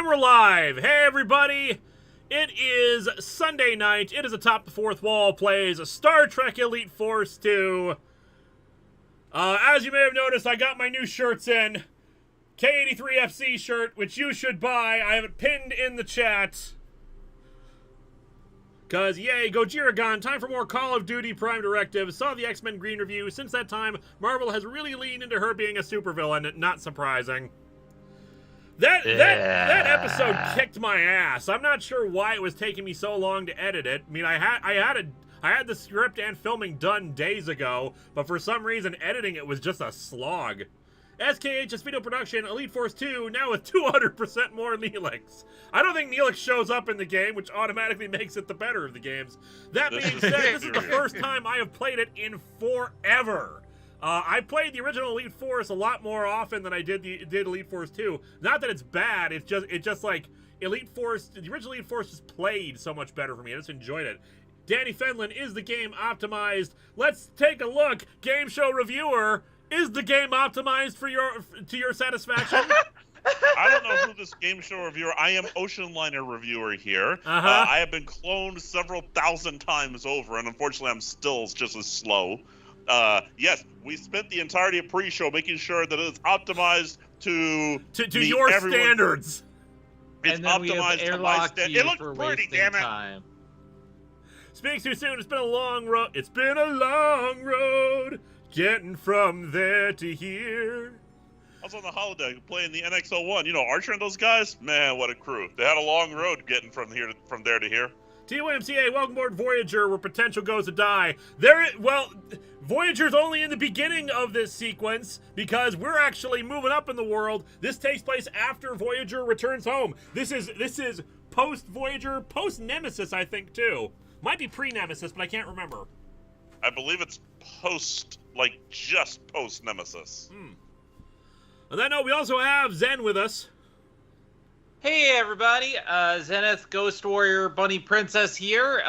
we're live! Hey everybody! It is Sunday night. It is Atop the Fourth Wall plays Star Trek Elite Force 2. As you may have noticed, I got my new shirts in. K83FC shirt, which you should buy. I have it pinned in the chat. Cause yay, Gojira, time for more Call of Duty Prime Directive. Saw the X-Men Green review. Since that time, Marvel has really leaned into her being a supervillain. Not surprising. That episode kicked my ass. I'm not sure why it was taking me so long to edit it. I mean, I had the script and filming done days ago, but for some reason editing it was just a slog. SKH's video production, Elite Force 2, now with 200% more Neelix. I don't think Neelix shows up in the game, which automatically makes it the better of the games. That being said, this is the first time I have played it in forever. I played the original Elite Force a lot more often than I did Elite Force 2. Not that it's bad, it's just like Elite Force, the original Elite Force just played so much better for me. I just enjoyed it. Danny Fenlon, is the game optimized? Let's take a look. Game show reviewer, is the game optimized for to your satisfaction? I don't know who this game show reviewer. I am Ocean Liner reviewer here. I have been cloned several thousand times over, and unfortunately, I'm still just as slow. Yes, we spent the entirety of pre-show making sure that it's optimized to your standards. It's and then optimized to my standards. It looks pretty, damn it. Time. Speaks too soon. It's been a long road. It's been a long road getting from there to here. I was on the holodeck playing the NX-01. You know, Archer and those guys? Man, what a crew. They had a long road getting from there to here. TYMCA, welcome aboard Voyager, where potential goes to die. Well, Voyager's only in the beginning of this sequence, because we're actually moving up in the world. This takes place after Voyager returns home. This is post-Voyager, post-Nemesis, I think, too. Might be pre-Nemesis, but I can't remember. I believe it's just post-Nemesis. On that note, we also have Zen with us. Hey everybody, Zenith Ghost Warrior Bunny Princess here.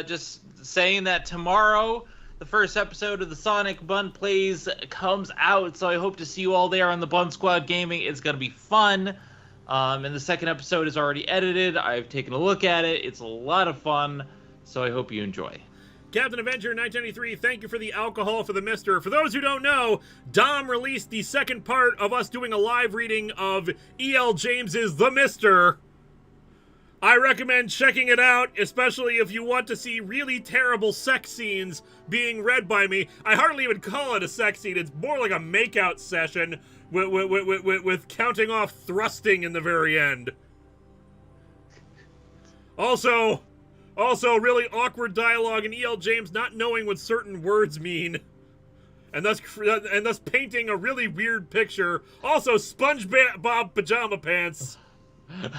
Just saying that tomorrow the first episode of the Sonic Bun Plays comes out, so I hope to see you all there on the Bun Squad Gaming. It's gonna be fun. And the second episode is already edited. I've taken a look at it. It's a lot of fun, so I hope you enjoy. Captain Avenger 1993, thank you for the alcohol for the mister. For those who don't know, Dom released the second part of us doing a live reading of E.L. James's The Mister. I recommend checking it out, especially if you want to see really terrible sex scenes being read by me. I hardly even call it a sex scene. It's more like a makeout session with counting off thrusting in the very end. Also, really awkward dialogue and E.L. James not knowing what certain words mean, and thus painting a really weird picture. Also, SpongeBob pajama pants.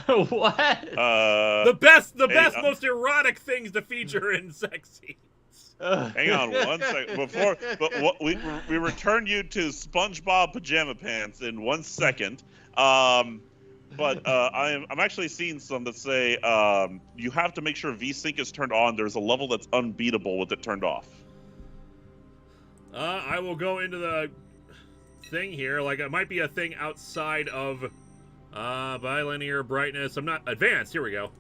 What? The best, most erotic things to feature in sex scenes. Hang on one second. We return you to SpongeBob pajama pants in 1 second. But I'm actually seeing some that say you have to make sure VSync is turned on. There's a level that's unbeatable with it turned off. I will go into the thing here. Like, it might be a thing outside of bilinear brightness. I'm not advanced. Here we go.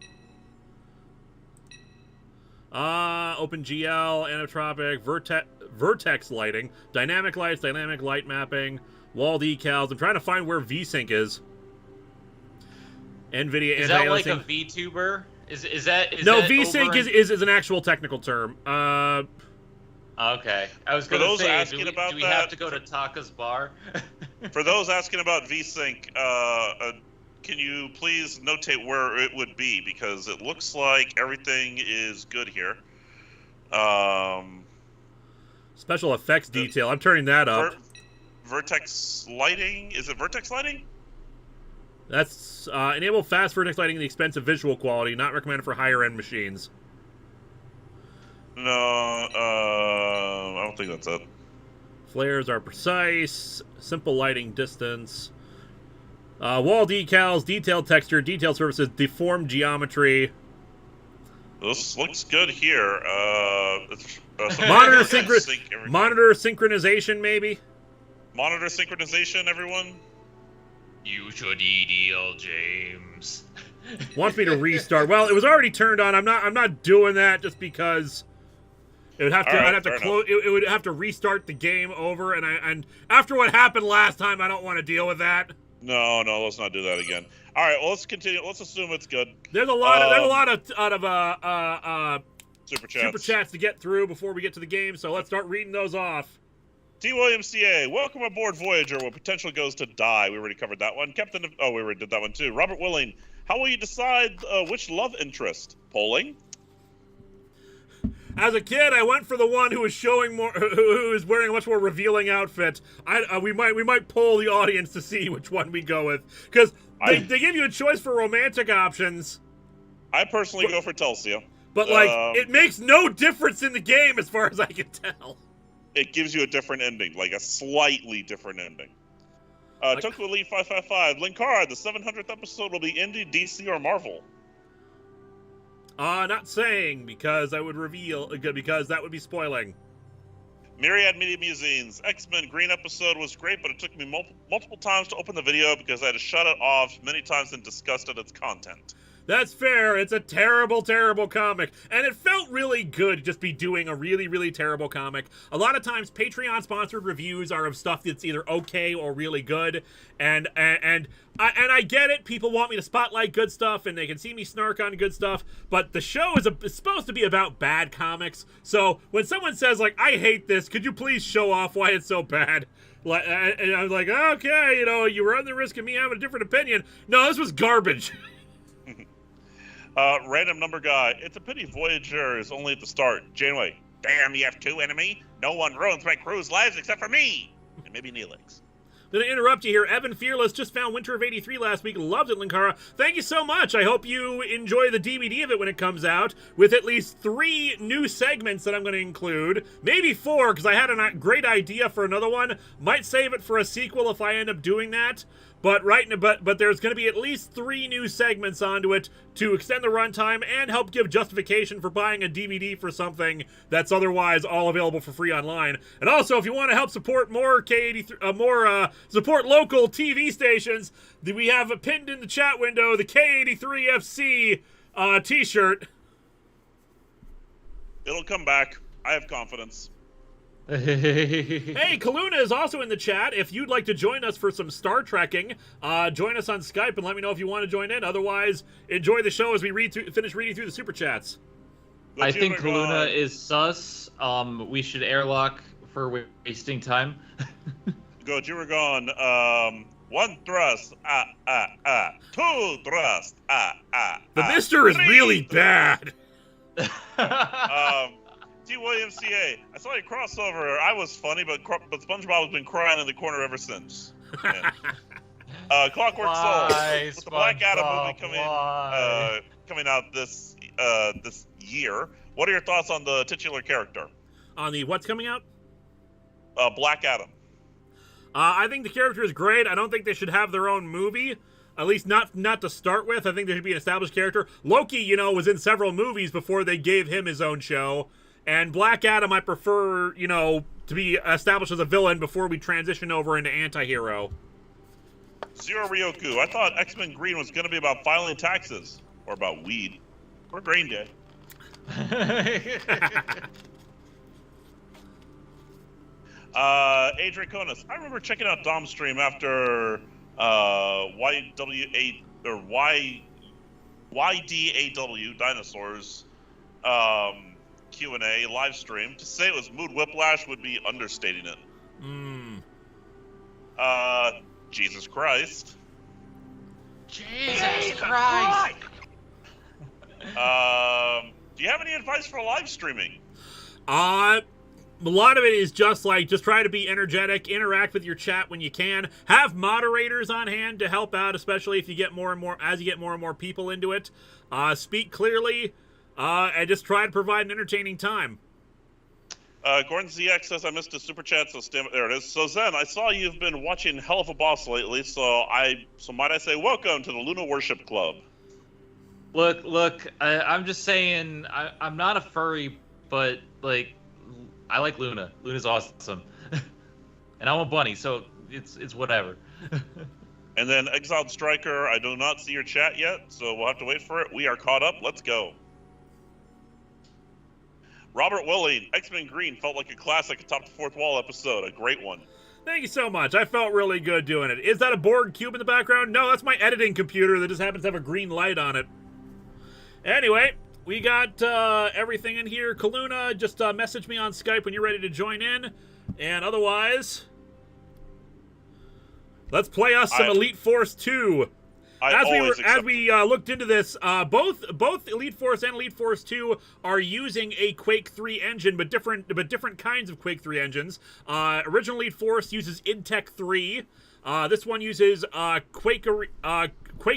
OpenGL, anisotropic, vertex lighting, dynamic lights, dynamic light mapping, wall decals. I'm trying to find where VSync is. NVIDIA is that like a VTuber? Is that VSync is an actual technical term. Okay, I was going to say, do we have to go to Taka's bar? For those asking about VSync, can you please notate where it would be, because it looks like everything is good here. Special effects detail. I'm turning that up. Vertex lighting. Is it vertex lighting? That's enable fast vertex lighting at the expense of visual quality. Not recommended for higher end machines. No, I don't think that's it. Flares are precise. Simple lighting distance. Wall decals, detailed texture, detailed surfaces, deformed geometry. This looks good here. Monitor synchronization, maybe. Monitor synchronization, everyone. You should eat eel, James. Wants me to restart. Well, it was already turned on. I'm not doing that just because it would have to. All right, I'd have to close. It would have to restart the game over. And after what happened last time, I don't want to deal with that. No, let's not do that again. All right, well, let's continue. Let's assume it's good. There's a lot of super chats to get through before we get to the game. So let's start reading those off. T. Williams CA, welcome aboard Voyager, where potential goes to die. We already covered that one. Captain, we already did that one too. Robert Willing, how will you decide which love interest? Polling? As a kid, I went for the one who was showing more, who is wearing a much more revealing outfit. We might poll the audience to see which one we go with, because they give you a choice for romantic options. I personally go for Telsia. But it makes no difference in the game as far as I can tell. It gives you a different ending, like a slightly different ending. Toku Elite 555, Linkara, the 700th episode will be indie, DC, or Marvel? Not saying, because I would reveal, because that would be spoiling. Myriad Media Musings, X-Men Green episode was great, but it took me multiple times to open the video because I had to shut it off many times and disgust at its content. That's fair. It's a terrible, terrible comic. And it felt really good to just be doing a really, really terrible comic. A lot of times, Patreon-sponsored reviews are of stuff that's either okay or really good. And I get it. People want me to spotlight good stuff, and they can see me snark on good stuff. But the show is supposed to be about bad comics. So when someone says, like, I hate this, could you please show off why it's so bad? And I was like, okay, you were on the risk of me having a different opinion. No, this was garbage. Random number guy. It's a pity Voyager is only at the start. Janeway. Damn, you have two enemy? No one ruins my crew's lives except for me. And maybe Neelix. Gonna interrupt you here. Evan Fearless just found Winter of '83 last week. Loved it, Linkara. Thank you so much. I hope you enjoy the DVD of it when it comes out, with at least 3 new segments that I'm going to include. Maybe 4, because I had a great idea for another one. Might save it for a sequel if I end up doing that. But there's going to be at least 3 new segments onto it to extend the runtime and help give justification for buying a DVD for something that's otherwise all available for free online. And also, if you want to help support more support local TV stations, we have pinned in the chat window the K83FC T-shirt. It'll come back. I have confidence. Hey, Kaluna is also in the chat. If you'd like to join us for some Star Trekking, join us on Skype and let me know if you want to join in. Otherwise, enjoy the show as we finish reading through the super chats. I think Kaluna is sus. We should airlock for wasting time. Go Jiragon. 1 thrust. 2 thrust. The Mister is really bad. T. Williams CA. I saw your crossover. I was funny, but SpongeBob has been crying in the corner ever since. Clockwork Soul. With the Black Adam movie coming out this year, what are your thoughts on the titular character? On the what's coming out? Black Adam. I think the character is great. I don't think they should have their own movie. At least not to start with. I think there should be an established character. Loki, was in several movies before they gave him his own show. And Black Adam, I prefer, to be established as a villain before we transition over into anti-hero. Zero Ryoku. I thought X-Men Green was going to be about filing taxes. Or about weed. Or Green Day. Adrian Konis. I remember checking out Dom's stream after YDAW Dinosaurs Q&A live stream. To say it was mood whiplash would be understating it. Jesus Christ. Jesus Christ. Do you have any advice for live streaming? A lot of it is just try to be energetic, interact with your chat when you can, have moderators on hand to help out, especially if you get more and more people into it. Speak clearly, and just try to provide an entertaining time. Gordon ZX says I missed a super chat, so there it is. So Zen, I saw you've been watching Hell of a Boss lately, so might I say welcome to the Luna Worship Club. Look, I'm just saying, I'm not a furry, but I like Luna. Luna's awesome, and I'm a bunny, so it's whatever. And then Exiled Striker, I do not see your chat yet, so we'll have to wait for it. We are caught up. Let's go. Robert Willing, X-Men Green felt like a classic Atop the Fourth Wall episode. A great one. Thank you so much. I felt really good doing it. Is that a Borg cube in the background? No, that's my editing computer that just happens to have a green light on it. Anyway, we got everything in here. Kaluna, just message me on Skype when you're ready to join in. And otherwise, let's play us some Elite Force 2. As we looked into this, both Elite Force and Elite Force 2 are using a Quake 3 engine, but different kinds of Quake 3 engines. Original Elite Force uses Intech 3. This one uses Quake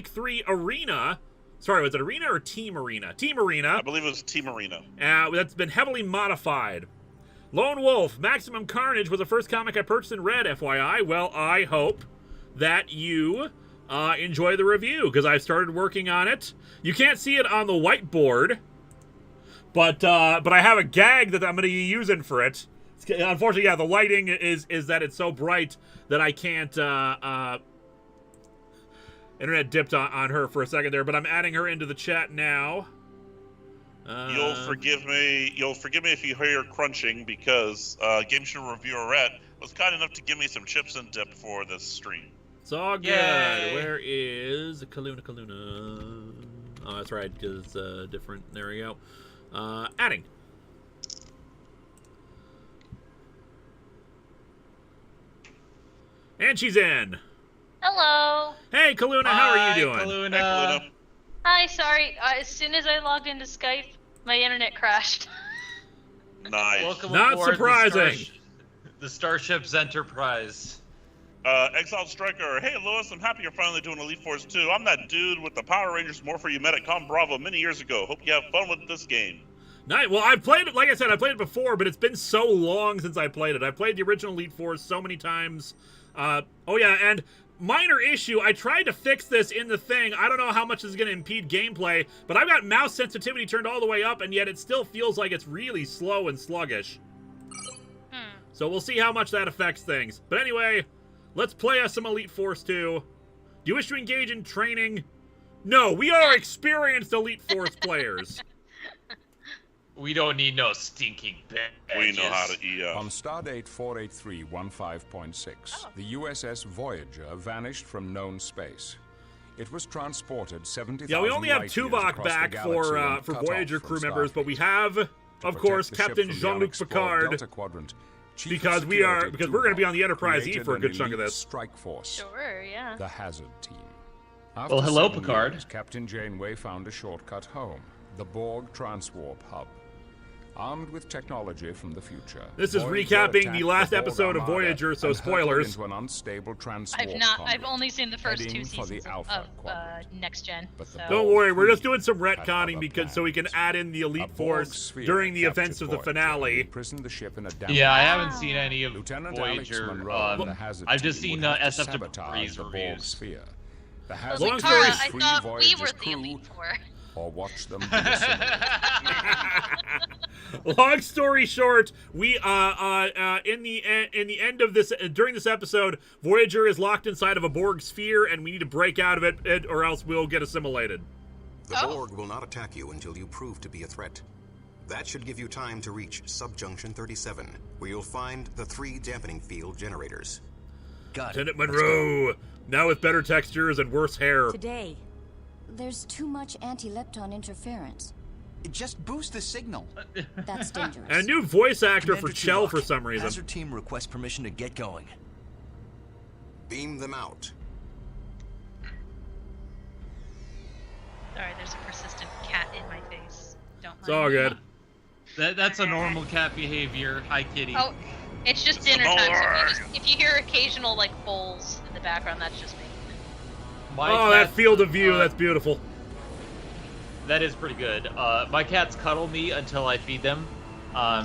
3 Arena. Sorry, was it Arena or Team Arena? Team Arena. I believe it was Team Arena. That's been heavily modified. Lone Wolf, Maximum Carnage was the first comic I purchased and read, FYI. Well, I hope that you enjoy the review, because I've started working on it. You can't see it on the whiteboard, but I have a gag that I'm going to be using for it. Unfortunately, yeah, the lighting is that it's so bright that I can't. Internet dipped on her for a second there, but I'm adding her into the chat now. You'll forgive me if you hear crunching, because Game Show Reviewerette was kind enough to give me some chips and dip for this stream. It's all good. Yay. Where is Kaluna? Oh, that's right, because different. There we go. Adding. And she's in. Hello. Hey, Kaluna, how are you doing? Kaluna. Hey, Kaluna. Hi, sorry. As soon as I logged into Skype, my internet crashed. Nice. Welcome Not aboard surprising. The Starship's Enterprise. Exiled Striker, hey Lewis, I'm happy you're finally doing Elite Force 2. I'm that dude with the Power Rangers morpher you met at Com Bravo many years ago. Hope you have fun with this game. Nice. Well, I've played it, like I said, I played it before, but it's been so long since I played it. I played the original Elite Force so many times. Oh yeah, and minor issue, I tried to fix this in the thing. I don't know how much this is going to impede gameplay, but I've got mouse sensitivity turned all the way up, and yet it still feels like it's really slow and sluggish. So we'll see how much that affects things. But anyway, let's play us some Elite Force 2. Do you wish to engage in training? No, we are experienced Elite Force players. We don't need no stinking badges. We know how to eat. On Stardate 48315.6, the USS Voyager vanished from known space. It was transported 70,000 Yeah, we only have light years Tuvok across back the galaxy and for cut Voyager off crew from members, but we Starfleet. have, To of course, protect the ship Captain from the Jean-Luc unexplored Picard. Delta Quadrant, Chief Because of we're going Security to be on the Tuvok Enterprise E created for a good an chunk of elite this. strike force, Sure, yeah. the Hazard Team. Well, hello, 7 Picard. years, Captain Janeway found a shortcut home, the Borg Transwarp Hub. Armed with technology from the future, This is Voyager recapping attacked the last Borg episode of Armada Voyager, so and hurtled spoilers. into an unstable transwarp I've convoy, only seen the first heading two for the seasons Alpha of Quadrant. Next Gen. But the So. Don't Borg worry, we're just Queen doing some had retconning other so we can plans. add in the A Elite Borg Force sphere during the captured events of the Voyager and finale. imprisoned the ship in a damp Yeah, I room. haven't seen any of Lieutenant Voyager. Alex Munroe and the Hazard I've just Team seen would have to SF sabotage Debris the Borg reviews. sphere. The Well, Hazard Long Team story Linkara, would I free thought we Voyager's were the crew Elite Four. or watch them be assimilated. Long story short, we in the end of this during this episode, Voyager is locked inside of a Borg sphere, and we need to break out of it, or else we'll get assimilated. The Borg will not attack you until you prove to be a threat. That should give you time to reach Subjunction 37, where you'll find the 3 dampening field generators. Got it. Lieutenant Munroe, now with better textures and worse hair. Today, there's too much anti-lepton interference. Just boost the signal. That's dangerous. And a new voice actor Commander for Chell Tuvok, for some reason. Hazard Team requests permission to get going. Beam them out. Sorry, there's a persistent cat in my face. Don't mind. It's all good. That's a normal cat behavior. Hi, kitty. Oh, it's just dinner time. So if you hear occasional like bowls in the background, that's just me. My Oh, that cat- field of view, that's beautiful. That is pretty good. My cats cuddle me until I feed them.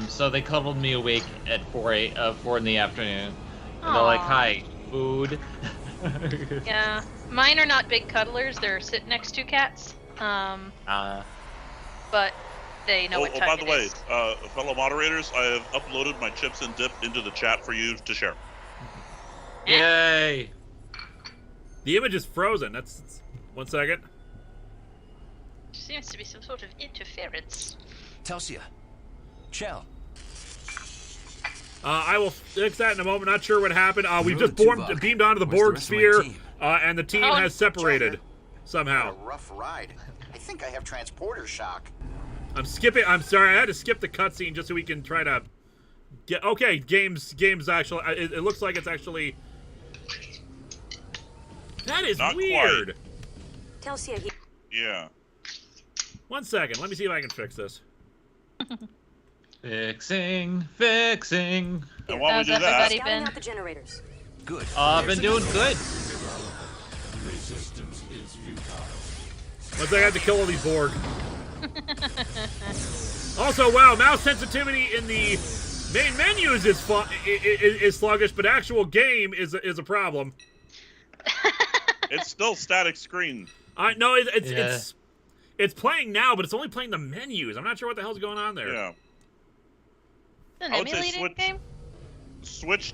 So they cuddled me awake at 4 in the afternoon. And they're like, Aw. hi, food. Yeah, mine are not big cuddlers. They're sit next to cats. But they know what time by the it way, is. fellow moderators, I have uploaded my chips and dip into the chat for you to share. Yay! The image is frozen. That's 1 second. Seems to be some sort of interference. Telsia. Chell. I will fix that in a moment. Not sure what happened. We've Rude, just Tuvok. beamed onto the Where's the Borg rest of my sphere, team? and the team Oh, has separated What somehow. a rough ride. I think I have transporter shock. I'm skipping. I'm sorry. I had to skip the cutscene just so we can try to get. Okay, games actually. It looks like it's actually. That is Not weird. Telsia, Yeah. 1 second. Let me see if I can fix this. Fixing. And while we How's do that, everybody been? the generators. Good. Been doing good. Once I have to kill all these Borg. Also, wow, mouse sensitivity in the main menus is sluggish, but actual game is a problem. it's still static screen. No, it's playing now, but it's only playing the menus. I'm not sure what the hell's going on there. Yeah. An I would say emulating game? Switch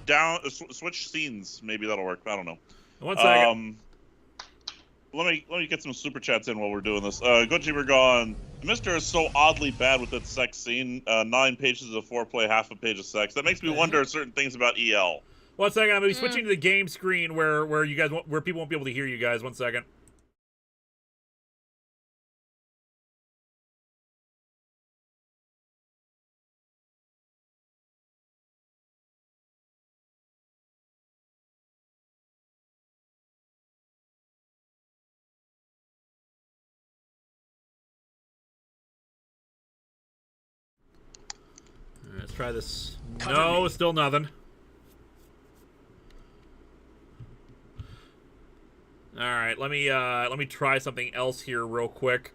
scenes. Maybe that'll work. I don't know. 1 second. Let me get some super chats in while we're doing this. Goji, we're gone. Mister is so oddly bad with that sex scene. 9 pages of foreplay, half a page of sex. That makes me wonder certain things about EL. 1 second. I'm gonna be switching to the game screen where people won't be able to hear you guys. 1 second. Let's try this. No, still nothing. All right, let me try something else here real quick.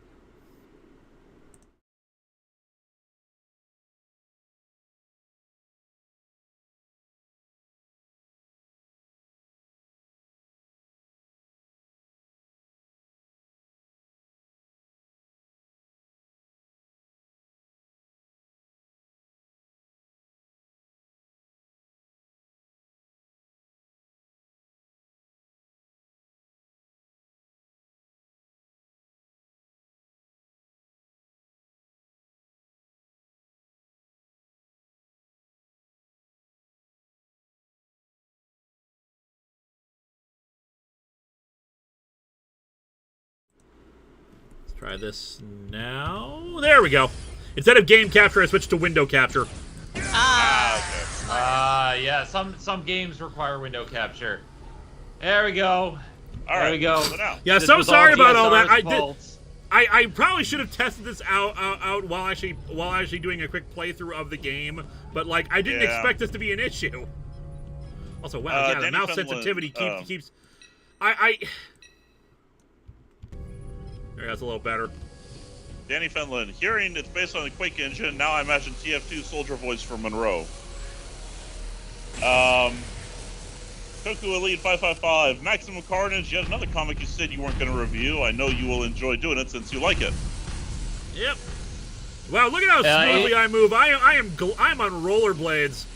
Try this now. There we go. Instead of game capture, I switched to window capture. Yeah. Some games require window capture. There we go. All right. There we go. So now. Yeah, This so was sorry about all that. DSR's fault. I probably should have tested this out while actually doing a quick playthrough of the game, but like I didn't expect this to be an issue. Also, wow, yeah, the Danny mouse Finland, sensitivity keeps. There, that's a little better. Danny Fenlon, hearing it's based on the Quake engine, now I imagine TF2 soldier voice for Munroe. Koku Elite 555, Maximum Carnage, yet another comic you said you weren't going to review. I know you will enjoy doing it since you like it. Yep. Wow, look at how smoothly I move. I'm on rollerblades.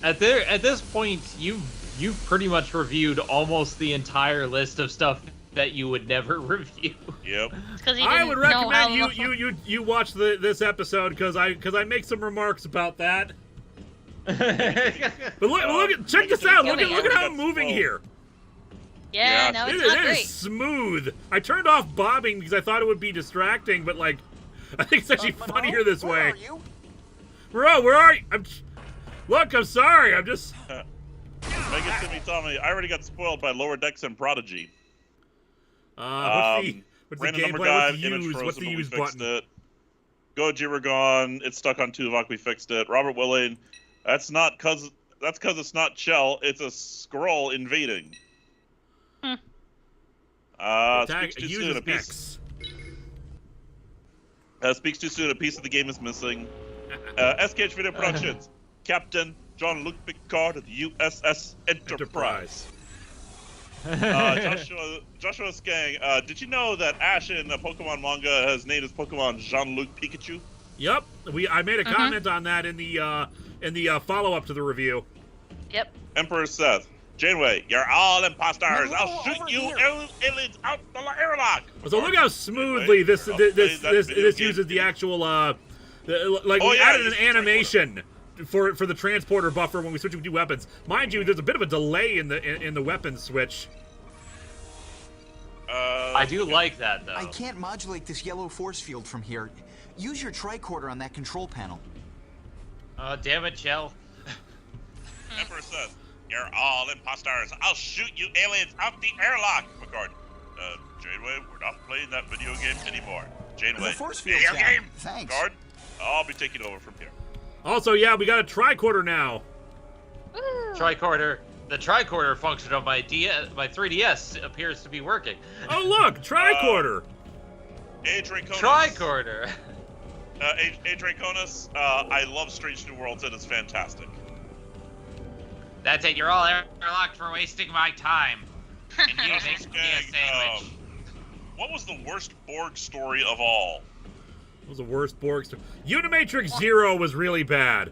At this point, you've pretty much reviewed almost the entire list of stuff that you would never review. Yep. I would recommend you watch this episode because I make some remarks about that. But check this out. Look at how I'm moving here. Yeah, no, it's not It great. is smooth. I turned off bobbing because I thought it would be distracting, but like, I think it's actually funnier this way. Where are you? Bro, where are you? Look, I'm sorry. I'm just. Megan Timmy Tommy, I already got spoiled by Lower Decks and Prodigy. What's the Random number gameplay? guy, What's the image use? frozen, What's the but we use fixed button? it. Goji, we're gone. It's stuck on Tuvok. We fixed it. Robert Willing, that's because it's not Chell. It's a scroll invading. Speaks too soon. Speaks too soon. A piece of the game is missing. SKH Video Productions. Captain Jean-Luc Picard of the USS Enterprise. Joshua Skang, did you know that Ash in the Pokemon manga has named his Pokemon Jean-Luc Pikachu? Yep, I made a comment on that in the follow-up to the review. Yep. Emperor Seth, Janeway, you're all imposters. Munroe, I'll shoot over you here. aliens out the airlock. So look how smoothly this uses the actual like we added an animation for the transporter buffer when we switch between weapons. Mind you, there's a bit of a delay in the weapon switch. I do like that though. I can't modulate this yellow force field from here. Use your tricorder on that control panel. Oh, damn it, Chell. Emperor says, you're all imposters. I'll shoot you aliens out the airlock. Picard, Janeway, we're not playing that video game anymore. Janeway, The force field's video down. game. Thanks. Picard, I'll be taking over from here. Also, yeah, we got a tricorder now. Woo. Tricorder. The tricorder function of my 3DS appears to be working. Oh look, tricorder. Draconis. Tricorder. Draconis, I love Strange New Worlds and it's fantastic. That's it. You're all airlocked for wasting my time. And you make me a sandwich. What was the worst Borg story of all? What was the worst Borg story? Unimatrix Zero was really bad.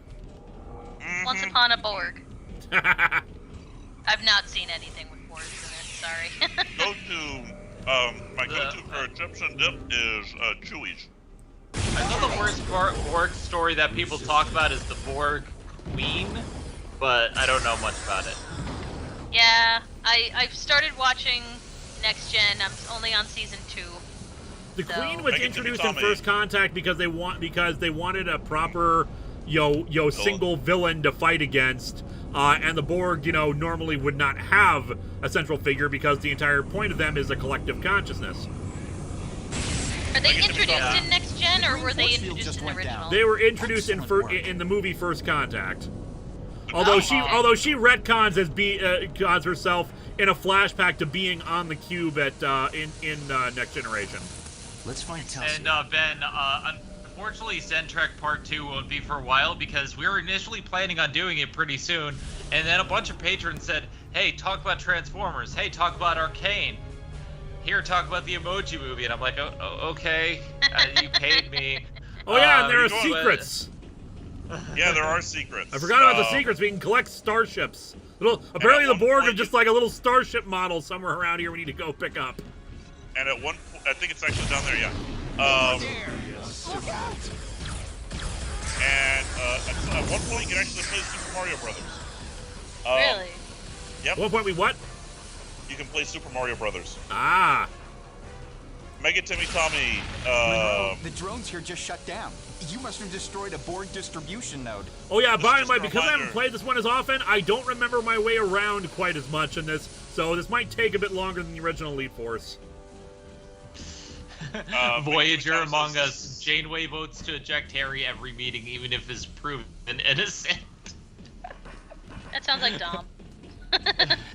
Once Upon a Borg. I've not seen anything with Borgs in it, sorry. My go-to for chips and dip is Chewies. I know the worst Borg story that people talk about is the Borg Queen, but I don't know much about it. Yeah, I've started watching Next Gen. I'm only on season 2. The So- Queen was Make it introduced Timmy in First Contact because they wanted a proper single villain to fight against, and the Borg normally would not have a central figure because the entire point of them is a collective consciousness. Are they Make it introduced Timmy. in Next Gen, or were they Force field introduced just in the went down. original? They were introduced in Excellent work. in the movie First Contact. Although she retcons cons herself in a flashback to being on the cube at in Next Generation. Let's find Telsia. And Ben, unfortunately, Zen Trek Part 2 won't be for a while because we were initially planning on doing it pretty soon, and then a bunch of patrons said, hey, talk about Transformers, hey, talk about Arcane, here, talk about the Emoji Movie, and I'm like, oh okay, you paid me. Oh yeah, and there are but- secrets. Yeah, there are secrets. I forgot about the secrets. We can collect starships. Apparently, the one Borg are point just like a little starship model somewhere around here we need to go pick up. And at one point, I think it's actually down there, yeah. And at one point, you can actually play Super Mario Brothers. Really? Yep. At one point, we what? You can play Super Mario Brothers. Ah. Mega Timmy Tommy. Munroe, the drones here just shut down. You must have destroyed a Borg distribution node. Oh yeah, by the just way, a because I haven't reminder. played this one as often, I don't remember my way around quite as much in this, so this might take a bit longer than the original Elite Force. Voyager Mega among Timmy us. Janeway votes to eject Harry every meeting, even if is proven innocent. That sounds like Dom.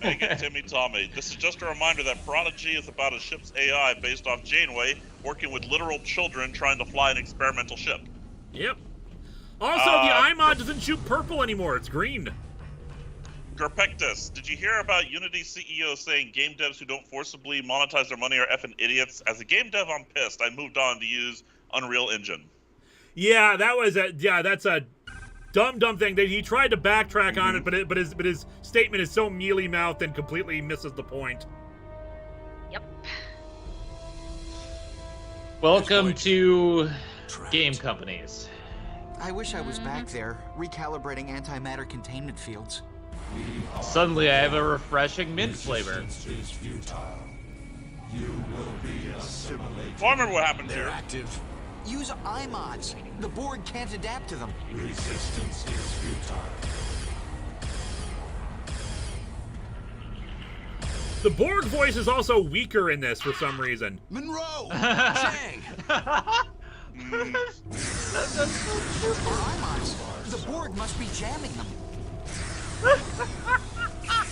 Mega Timmy Tommy. This is just a reminder that Prodigy is about a ship's AI based off Janeway working with literal children trying to fly an experimental ship. Yep. Also, the iMod doesn't shoot purple anymore, it's green. Gerpectus, did you hear about Unity CEO saying game devs who don't forcibly monetize their money are effing idiots? As a game dev, I'm pissed. I moved on to use Unreal Engine. Yeah, that's a dumb thing. He tried to backtrack on it, but his statement is so mealy-mouthed and completely misses the point. Yep. Welcome to game companies. I wish I was back there, recalibrating antimatter containment fields. Suddenly, I have a refreshing mint flavor. Well, I remember what happened here. Active. Use iMods. The Borg can't adapt to them. The Borg voice is also weaker in this for some reason. Munroe! Chang! Our iMods. The Borg must be jamming them.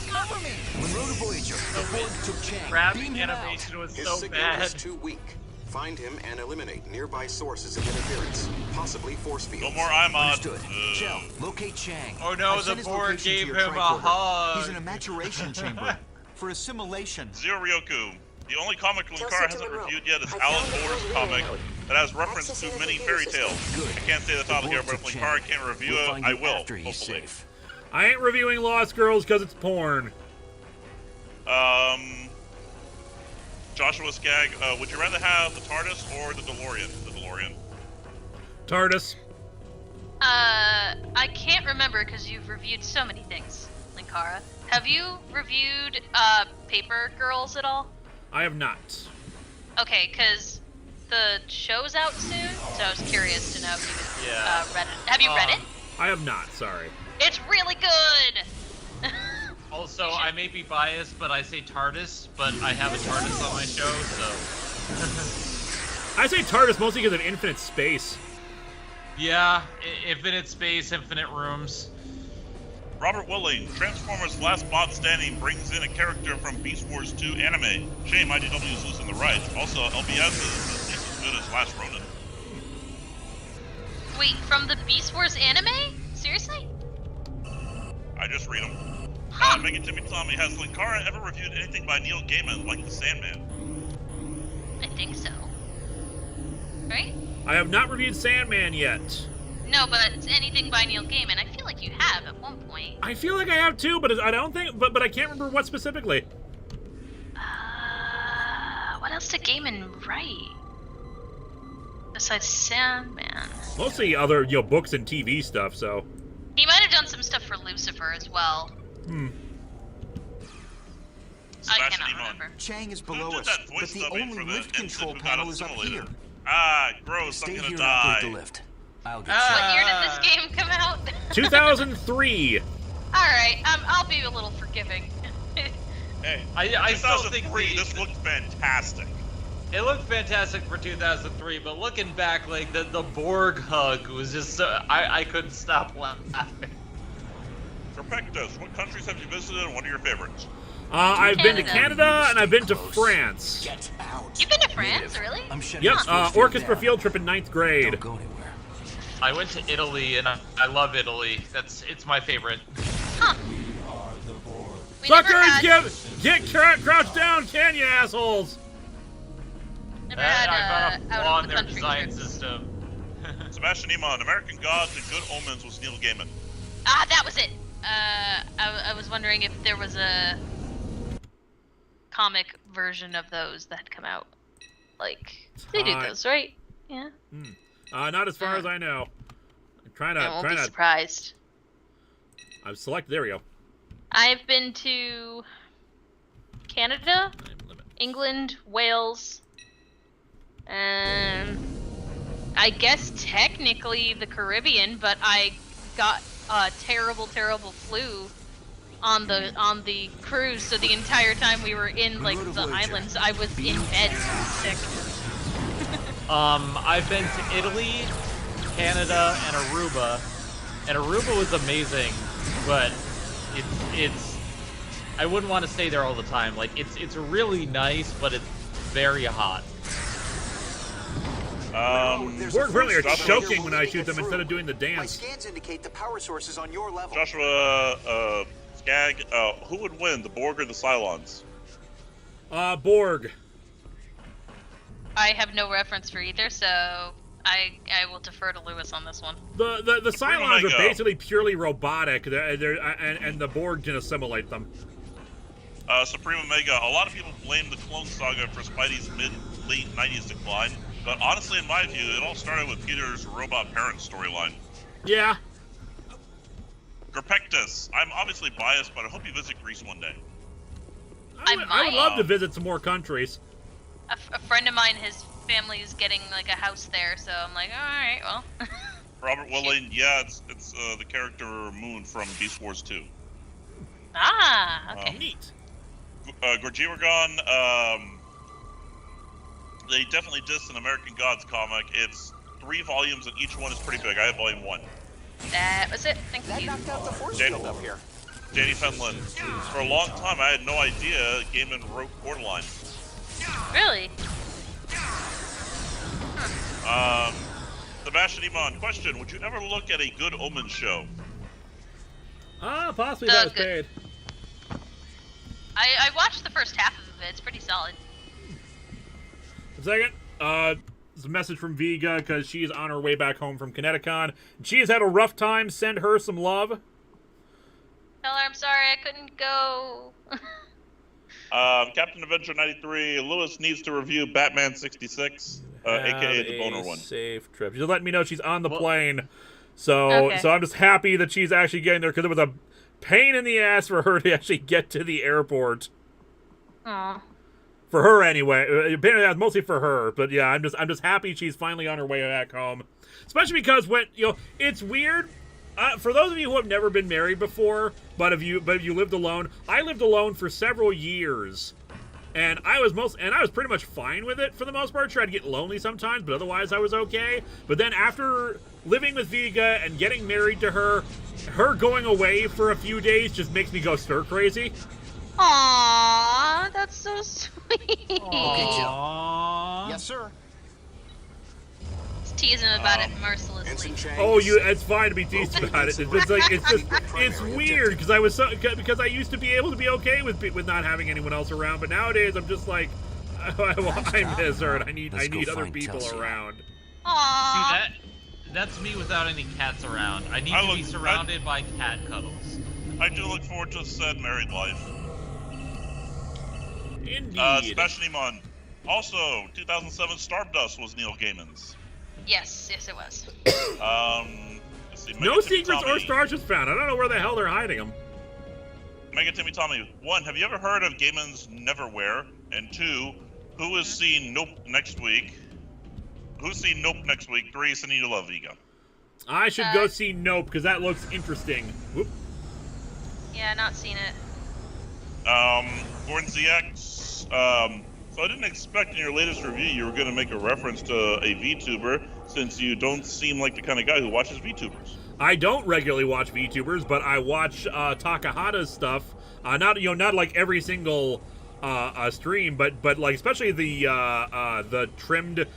Cover me! Munroe to Voyager. The Borg took Chang. Rapping Beam him out. animation was His so signal bad. is too weak. Find him and eliminate nearby sources of interference, possibly force fields. No more iMod. Understood. Chell, locate Chang. Oh no, I've the sent his Borg location to gave your him a tricorder. hug. He's in a maturation chamber for assimilation. Zero Ryoku. The only comic Linkara hasn't reviewed yet is Alan Moore's comic that has reference to many fairy tales. I can't say the title here, but if Linkara can't review it, I will, hopefully. I ain't reviewing Lost Girls because it's porn. Joshua Skag, would you rather have the TARDIS or the DeLorean? The DeLorean. TARDIS. I can't remember because you've reviewed so many things, Linkara. Have you reviewed Paper Girls at all? I have not. Okay, because the show's out soon, so I was curious to know if you read it. Have you read it? I have not, sorry. It's really good! Also, I may be biased, but I say TARDIS, but I have a TARDIS on my show, so... I say TARDIS mostly because of infinite space. Yeah, infinite space, infinite rooms. Robert Willing, Transformers Last Bot Standing brings in a character from Beast Wars 2 anime. Shame IDW is losing the rights. Also, LBS is at least as good as Last Ronin. Wait, from the Beast Wars anime? Seriously? I just read them. Huh. Megan Timmy Tommy, has Linkara ever reviewed anything by Neil Gaiman, like The Sandman? I think so. Right? I have not reviewed Sandman yet. No, but it's anything by Neil Gaiman. I feel like you have at one point. I feel like I have too, but I don't think. But I can't remember what specifically. What else did Gaiman write? Besides Sandman. Mostly other books and TV stuff. So. He might have done some stuff for Lucifer as well. I cannot remember. Chang is below Who did us, that but voice the dubbing only for the lift control ensign who got panel is up assimilated? here. Ah, gross, Stay I'm gonna here and operate the die. lift. I'll get What year did this game come out? 2003. Alright, I'll be a little forgiving. Hey, I still think 2003, this looked fantastic. It looked fantastic for 2003, but looking back, like, the Borg hug was just so... I couldn't stop laughing. Perpectus, what countries have you visited and what are your favorites? I've been to Canada and I've been to France. Get out. You've been to France, really? I'm shutting Yep, this force field orchestra down. field trip in 9th grade. Don't go anywhere. I went to Italy, and I love Italy. It's my favorite. Huh. We never Suckers, had, get crouched down, can you assholes? never I had found a out flaw of in the their country design trip. system. Sebastian Iman, American Gods and Good Omens was Neil Gaiman. Ah, that was it. I was wondering if there was a comic version of those that had come out. Like, they do those, right? Yeah. Not as far as I know. I'm trying I won't be to. surprised. I've selected. There we go. I've been to Canada, England, Wales, and I guess technically the Caribbean, but I got a terrible flu on the cruise, so the entire time we were in like the islands, I was in bed sick. I've been to Italy, Canada, and Aruba. And Aruba was amazing, but it's I wouldn't want to stay there all the time. Like it's really nice, but it's very hot. Borg really are choking when I shoot them instead of doing the My dance. scans indicate the power source is on your level. Joshua, Skag, who would win, the Borg or the Cylons? Borg. I have no reference for either, so I will defer to Lewis on this one. The Cylons Omega. are basically purely robotic. And the Borg can assimilate them. Supreme Omega, a lot of people blame the Clone Saga for Spidey's late 90s decline, but honestly, in my view, it all started with Peter's robot parent storyline. Yeah. Gerpectus, I'm obviously biased, but I hope you visit Greece one day. I would love to visit some more countries. A friend of mine, his family is getting like a house there, so I'm like, all right, well. Robert Willing, yeah, it's the character Moon from Beast Wars 2. Ah, okay. Neat. Gorgiragon, they definitely dissed an American Gods comic. It's 3 volumes, and each one is pretty big. I have volume 1. That was it. Thank That you. knocked out the force Dan- field up here. Danny Fenlon, for a long time, I had no idea Gaiman wrote Borderline. Really? Sebastian Iman, question: would you ever look at a Good Omens show? Possibly that was good. paid. I watched the first half of it. It's pretty solid. A second. It's a message from Vega because she is on her way back home from Kineticon. She has had a rough time. Send her some love. Tell her I'm sorry I couldn't go. Captain Adventure 93. Lewis needs to review Batman 66, aka the boner one. Safe trip. She's letting me know she's on the plane, so I'm just happy that she's actually getting there because it was a pain in the ass for her to actually get to the airport. Aw. For her anyway. Apparently that's mostly for her, but yeah, I'm just happy she's finally on her way back home. Especially because when it's weird. For those of you who have never been married before, but if you lived alone, I lived alone for several years, and I was pretty much fine with it for the most part. Tried to get lonely sometimes, but otherwise I was okay. But then after living with Vega and getting married to her going away for a few days just makes me go stir crazy. Aww, that's so sweet. Aww. Yes, sir. Teasing about it mercilessly. It's fine to be teased about it. It's weird because I used to be able to be okay with not having anyone else around, but nowadays I'm just like, I miss her and I need other people around. Aww. See, that's me without any cats around. I need to be surrounded by cat cuddles. I do look forward to a sad married life. Indeed. Especially Mon. Also, 2007 Stardust was Neil Gaiman's. Yes, it was. Let's see, No secrets or stars was found. I don't know where the hell they're hiding them. Mega Timmy Tommy, 1, have you ever heard of Gaiman's Neverwhere? And 2, who is seeing Nope next week? Who's seeing Nope next week? 3, sending you love, Vega. I should go see Nope because that looks interesting. Whoop. Yeah, not seen it. Gordon ZX, so I didn't expect in your latest review you were going to make a reference to a VTuber, since you don't seem like the kind of guy who watches VTubers. I don't regularly watch VTubers, but I watch Takahata's stuff. Not like every single stream, but like especially the trimmed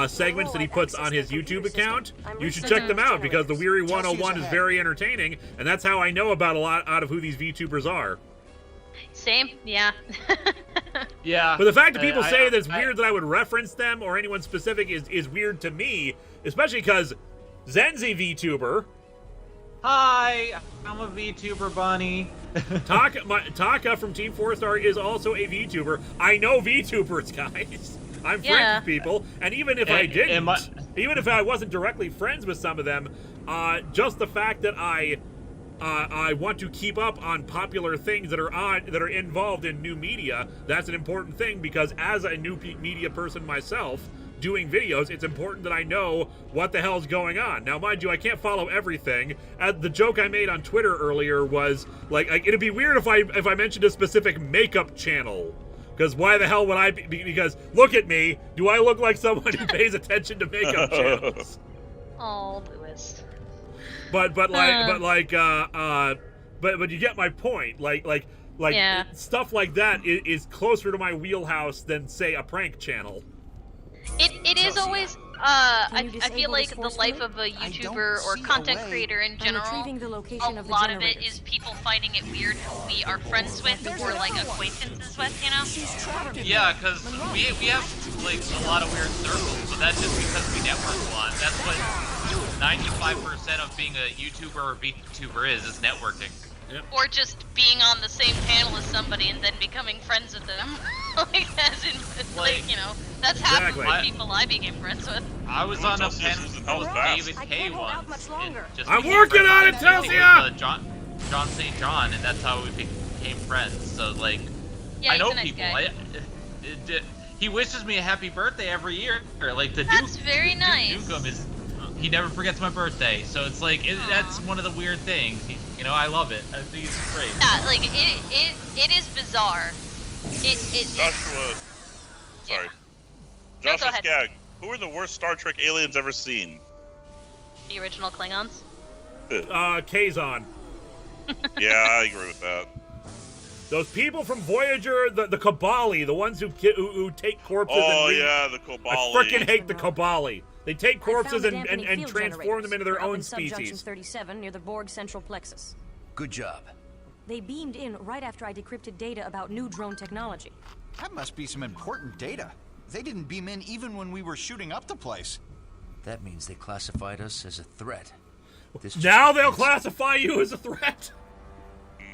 segments that he puts on his YouTube account. You should check them out because the Weary 101 is very entertaining, and that's how I know about a lot out of who these VTubers are. Same, yeah. Yeah. But the fact that people say that it's weird that I would reference them or anyone specific is weird to me, especially because Zen's a VTuber. Hi, I'm a VTuber bunny. Taka from Team 4-Star is also a VTuber. I know VTubers, guys. I'm friends with people, and even if I didn't, even if I wasn't directly friends with some of them, just the fact that I want to keep up on popular things that are involved in new media. That's an important thing because as a new media person myself, doing videos, it's important that I know what the hell's going on. Now, mind you, I can't follow everything. The joke I made on Twitter earlier was like it'd be weird if I mentioned a specific makeup channel. Because why the hell would I be? Because look at me. Do I look like someone who pays attention to makeup channels? Oh, Lewis. But you get my point. Like stuff like that is closer to my wheelhouse than say a prank channel. It is always I feel like the life of a YouTuber or content creator in general, a lot of it is people finding it weird who we are friends with or like acquaintances with, you know? Yeah, because we have like a lot of weird circles, but that's just because we network a lot. That's what 95% of being a YouTuber or VTuber is networking. Yep. Or just being on the same panel as somebody and then becoming friends with them. Like, as in, like, you know, that's half of the people I became friends with. I was on a panel with David K once. I'm working on it, Telsia! John St. John, and that's how we became friends. So, like, yeah, I know nice people. Guy. He wishes me a happy birthday every year. Like, the That's very nice. Duke is, he never forgets my birthday. So it's like, that's one of the weird things. You know, I love it. I think it's great. Yeah, like, it is bizarre. Joshua. Sorry. Yeah. Joshua Skag, who are the worst Star Trek aliens ever seen? The original Klingons? Kazon. Yeah, I agree with that. Those people from Voyager, the Kabali, the ones who take corpses the Kabali. I freaking hate the Kabali. They take corpses and transform them into their own species. Subjunction 37 near the Borg central plexus. Good job. They beamed in right after I decrypted data about new drone technology. That must be some important data. They didn't beam in even when we were shooting up the place. That means they classified us as a threat. Now they'll classify you as a threat?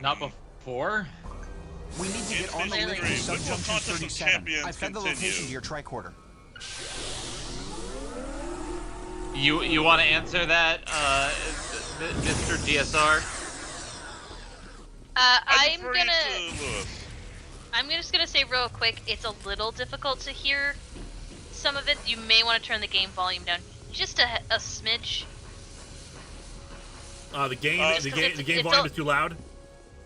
Not before? We need to get on the lift to subjunction 37. I fed the location to your tricorder. You want to answer that, Mr. GSR? I'm just gonna say real quick, it's a little difficult to hear some of it. You may want to turn the game volume down just a smidge. The game volume is too loud?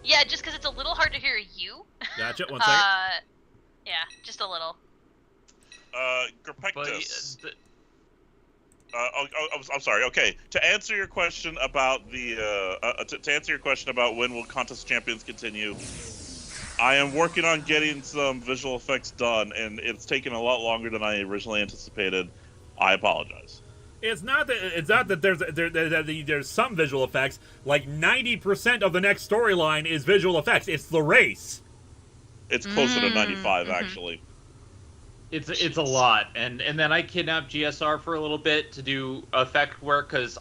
Yeah, just because it's a little hard to hear you. Gotcha, 1 second. Yeah, just a little. Gerpectus. I'm sorry. Okay, to answer your question about to answer your question about when will Contest Champions continue, I am working on getting some visual effects done, and it's taken a lot longer than I originally anticipated. I apologize. It's not that there's some visual effects. Like 90% of the next storyline is visual effects. It's the race. It's closer to 95 actually. It's a lot, and then I kidnapped GSR for a little bit to do effect work because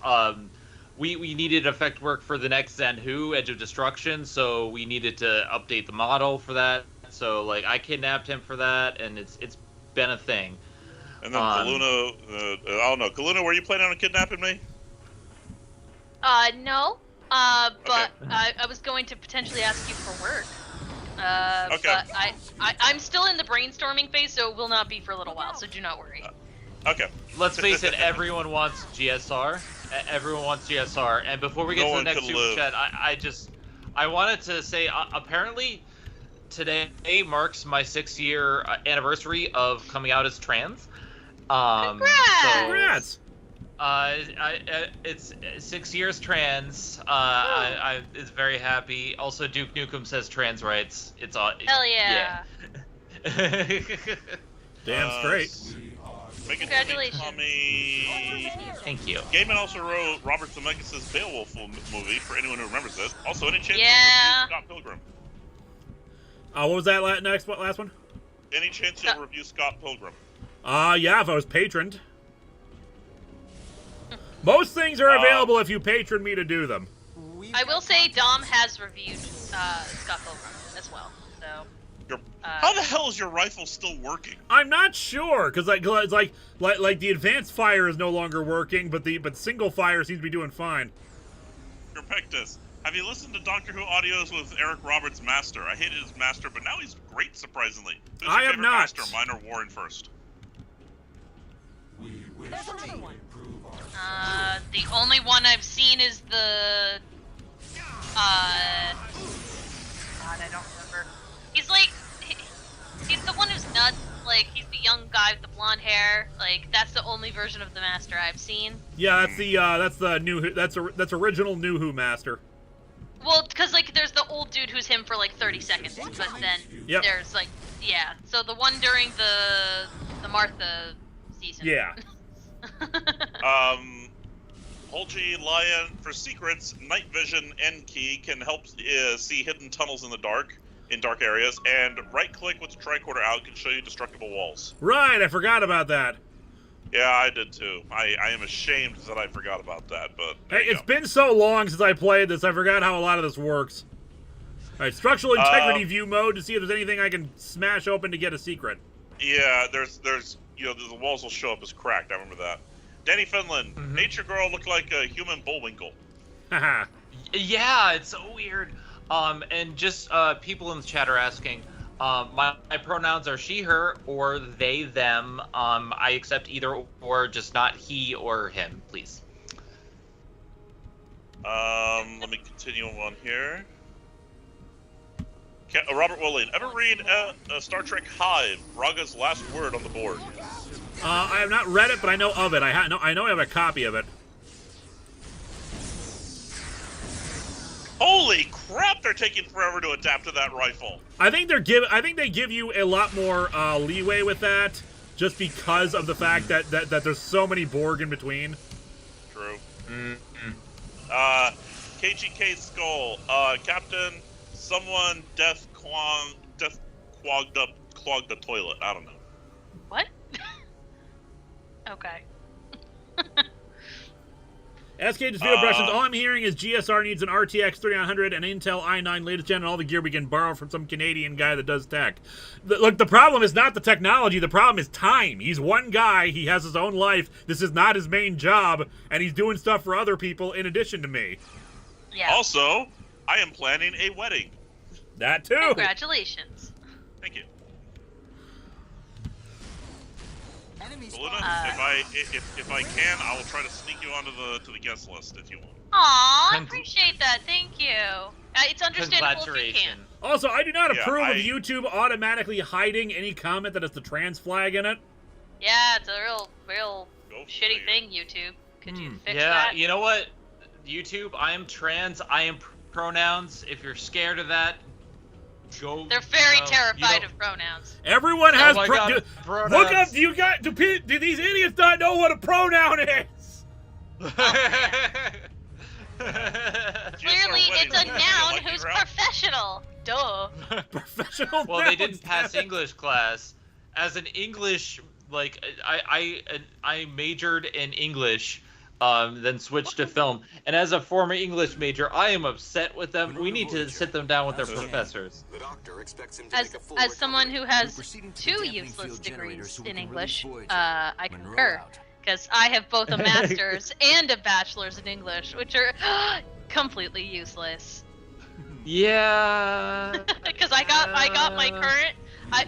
we needed effect work for the next Zenhu Edge of Destruction, so we needed to update the model for that. So like I kidnapped him for that, and it's been a thing. And then Kaluna, I don't know. Kaluna, were you planning on kidnapping me? No. But okay. I was going to potentially ask you for work. Okay. But I'm still in the brainstorming phase, so it will not be for a little while, so do not worry. Okay. Let's face it, everyone wants GSR. Everyone wants GSR. And before we get to the next super chat, I wanted to say, apparently, today marks my 6-year anniversary of coming out as trans. Congrats! So, Congrats! It's 6 years trans. I is very happy. Also, Duke Nukem says trans rights. It's all. Hell yeah! Damn straight. Congratulations. Thank you. Gaiman also wrote Robert Zemeckis' Beowulf movie, for anyone who remembers this. Also, any chance Yeah. you'll review Scott Pilgrim? What was that last one? Any chance you'll review Scott Pilgrim? Yeah, if I was patroned. Most things are available if you patron me to do them. I will say Dom has reviewed Scott Pilgrim as well, so... How the hell is your rifle still working? I'm not sure, because like the advanced fire is no longer working, but single fire seems to be doing fine. Gerpectus, have you listened to Doctor Who audios with Eric Roberts' Master? I hated his Master, but now he's great, surprisingly. Who's your favorite Master, mine or Warren first? There's another one. The only one I've seen is the... God, I don't remember. He's like... He's the one who's nuts. Like, he's the young guy with the blonde hair. Like, that's the only version of the Master I've seen. Yeah, that's original New Who Master. Well, because, like, there's the old dude who's him for, like, 30 seconds, but then there's, like, yeah. So the one during the Martha season. Yeah. Holgi Lion, for secrets, night vision N key can help see hidden tunnels in the dark, in dark areas, and right-click with the tricorder out can show you destructible walls. Right, I forgot about that. Yeah, I did too. I am ashamed that I forgot about that, but hey, it's been so long since I played this, I forgot how a lot of this works. Alright, structural integrity view mode to see if there's anything I can smash open to get a secret. Yeah, there's the walls will show up as cracked, I remember that. Danny Finland, Nature Girl looked like a human Bullwinkle. Haha. Yeah, it's so weird. And just people in the chat are asking, my pronouns are she, her, or they, them. I accept either or, just not he or him, please. Let me continue on here. Robert Willing, ever read Star Trek Hive, Raga's last word on the board? I have not read it, but I know of it. I know I have a copy of it. Holy crap! They're taking forever to adapt to that rifle. I think they give you a lot more leeway with that, just because of the fact that there's so many Borg in between. True. KGK Skull, Captain, someone clogged the toilet. I don't know. What? Okay. SK just video questions. All I'm hearing is GSR needs an RTX 3900 and Intel i9 latest gen and all the gear we can borrow from some Canadian guy that does tech. Look, the problem is not the technology. The problem is time. He's one guy. He has his own life. This is not his main job, and he's doing stuff for other people in addition to me. Yeah. Also, I am planning a wedding. That too. Congratulations. Thank you. Enemy Luna, spotted. if I can, I will try to sneak you onto the guest list if you want. Aw, I appreciate that. Thank you. It's understandable if you can. Congratulations. Also, I do not Yeah, approve of YouTube automatically hiding any comment that has the trans flag in it. Yeah, it's a real Go shitty figure. thing, YouTube. Could you fix Yeah, that? you know what? YouTube, I am trans, I am pronouns. If you're scared of that, go. They're very you terrified don't- of pronouns. Everyone has my God, pronouns. look up. Do these idiots not know what a pronoun is? Clearly, it's a noun who's professional. Duh. Professional. Well, they nouns. didn't pass English class. As an English, like I majored in English, then switched to film. And as a former English major, I am upset with them. We need to sit them down with their professors. The doctor expects him to make a full As someone who has Proceeding to the 2 dampening useless field generators degrees so we in can English, release Voyager. I Munroe concur. out. Because I have both a master's and a bachelor's in English, which are completely useless. Yeah. Because I got my current, I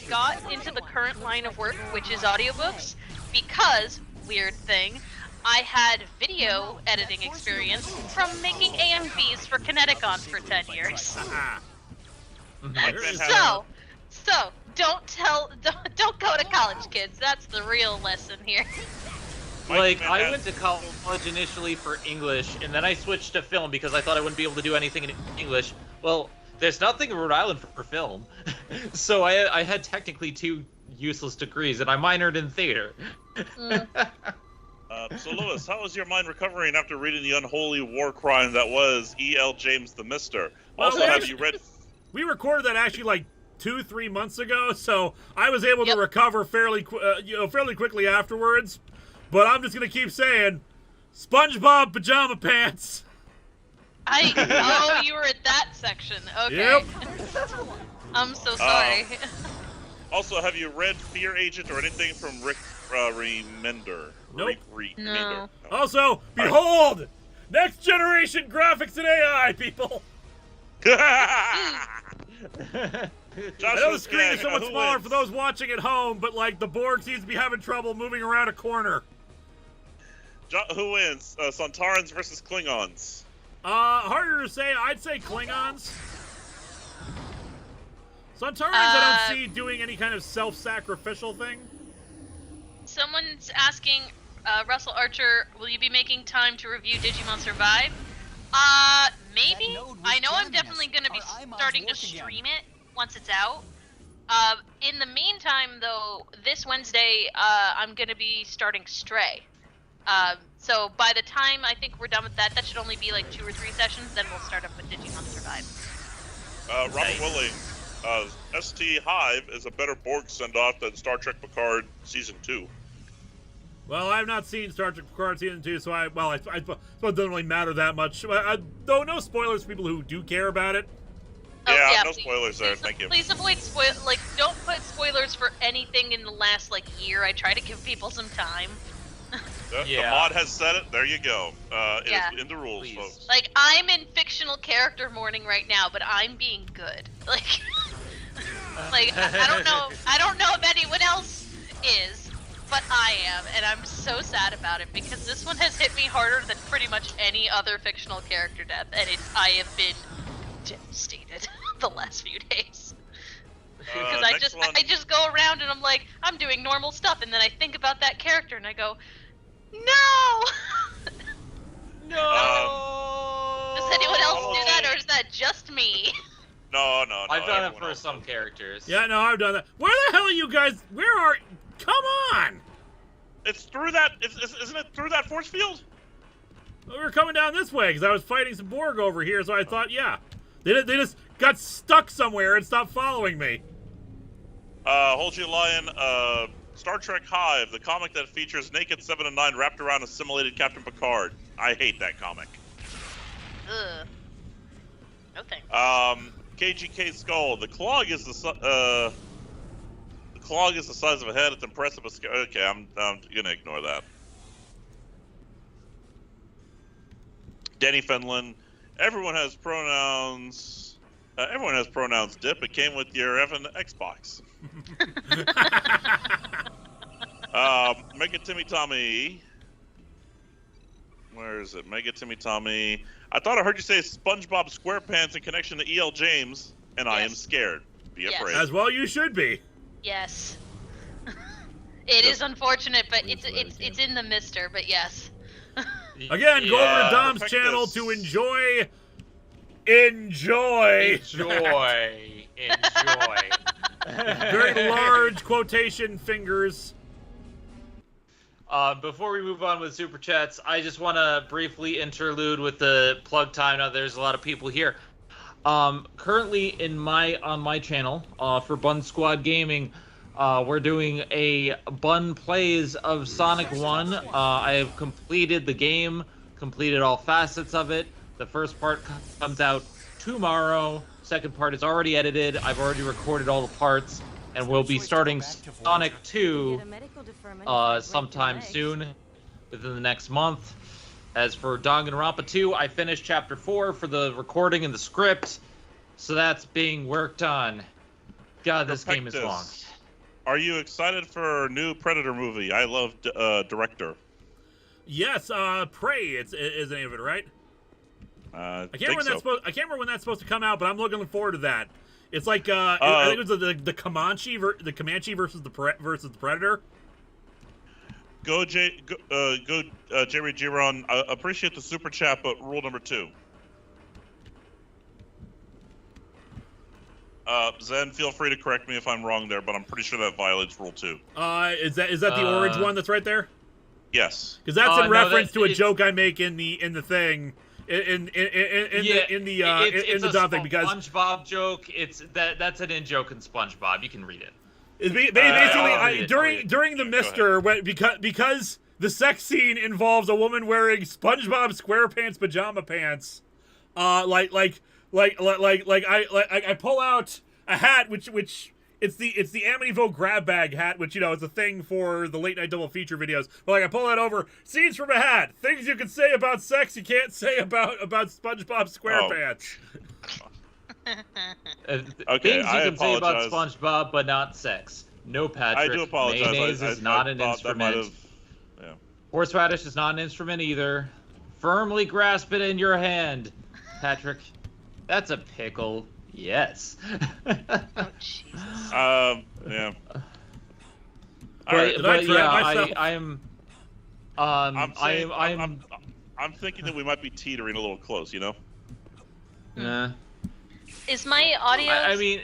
got into the current line of work, which is audiobooks, because, weird thing, I had video editing experience from making AMVs for Kineticon for 10 years. So, don't go to college, kids. That's the real lesson here. Like, I went to college initially for English, and then I switched to film because I thought I wouldn't be able to do anything in English. Well, there's nothing in Rhode Island for film. So I had technically 2 useless degrees, and I minored in theater. So, Lewis, how is your mind recovering after reading the unholy war crime that was E.L. James the Mister? Also, Well, have you read... We recorded that actually like 2-3 months ago, so I was able to recover fairly quickly afterwards. But I'm just gonna keep saying, SpongeBob pajama pants. Oh, you were at that section. Okay. Yep. I'm so sorry. Also, have you read Fear Agent or anything from Rick Remender? Nope. No. Also, behold, next generation graphics and AI, people. I know the screen is somewhat smaller for those watching at home, but like the Borg seems to be having trouble moving around a corner. Who wins? Sontarans versus Klingons. Harder to say. I'd say Klingons. Sontarans, I don't see doing any kind of self-sacrificial thing. Someone's asking, Russell Archer, will you be making time to review Digimon Survive? Maybe. I know I'm definitely going to be starting to stream it once it's out. In the meantime, though, this Wednesday, I'm going to be starting Stray. So by the time I think we're done with that, that should only be like 2 or 3 sessions, then we'll start up with Digimon Survive. Robert Willing, ST Hive is a better Borg send-off than Star Trek Picard Season 2. Well, I have not seen Star Trek Picard Season 2, so I suppose it doesn't really matter that much. Though no spoilers for people who do care about it. Yeah, no spoilers there, thank you. Please avoid don't put spoilers for anything in the last, year. I try to give people some time. The mod has said it, there you go. It is in the rules, folks. I'm in fictional character mourning right now, but I'm being good. I don't know if anyone else is, but I am, and I'm so sad about it because this one has hit me harder than pretty much any other fictional character death, and I have been devastated the last few days. Because I just go around and I'm like, I'm doing normal stuff, and then I think about that character and I go, no! No! Does anyone else do that, or is that just me? No. I've done it for some characters. Yeah, no, I've done that. Where the hell are you guys? Where are? Come on! It's through that. Isn't it through that force field? We were coming down this way because I was fighting some Borg over here, so I thought, yeah, they just got stuck somewhere and stopped following me. Hold you, Lion. Star Trek Hive, the comic that features naked 7 and 9 wrapped around a simulated Captain Picard. I hate that comic. Ugh. No thanks. KGK Skull, the clog is the size of a head. It's impressive. Okay, I'm gonna ignore that. Danny Fenlon, everyone has pronouns. Everyone has pronouns. Dip. It came with your effing Xbox. Mega Timmy Tommy. Where is it? Mega Timmy Tommy. I thought I heard you say SpongeBob SquarePants in connection to E.L. James, and I am scared. Be afraid. As well you should be. Yes. It is unfortunate, but it's in the mister, but yes. Again, go over to Dom's channel to enjoy. Enjoy. Very large quotation fingers. Before we move on with Super Chats, I just want to briefly interlude with the plug time. Now, there's a lot of people here. Currently on my channel, for Bun Squad Gaming, we're doing a Bun Plays of Sonic 1. I have completed the game, completed all facets of it. The first part comes out tomorrow. Second part is already edited. I've already recorded all the parts. And we'll be starting Sonic 2 sometime soon, within the next month. As for Danganronpa 2, I finished Chapter 4 for the recording and the script, so that's being worked on. God, this game is long. Are you excited for a new Predator movie? I love director. Yes, Prey is the name of it, right? I can't remember when that's supposed to come out, but I'm looking forward to that. It's like I think it was the Comanche versus the Predator. Go Jerry Giron. Appreciate the super chat, but rule number 2. Zen, feel free to correct me if I'm wrong there, but I'm pretty sure that violates rule 2. Is that the orange one that's right there? Yes. Because that's in reference to a joke I make in the thing. In the Dom thing, because SpongeBob joke. That's an in joke in SpongeBob. You can read it. It's basically during the Mister because the sex scene involves a woman wearing SpongeBob SquarePants pajama pants. I pull out a hat which it's the Amityville grab bag hat, which is a thing for the late night double feature videos. But I pull that over, scenes from a hat, things you can say about sex you can't say about SpongeBob SquarePants. Okay, things you can say about SpongeBob, but not sex. No, Patrick. I do apologize. Mayonnaise is not an instrument. Horseradish is not an instrument either. Firmly grasp it in your hand, Patrick. That's a pickle. Yes. Oh, Jesus. Yeah. I'm thinking that we might be teetering a little close, Yeah. Is my audio? I mean,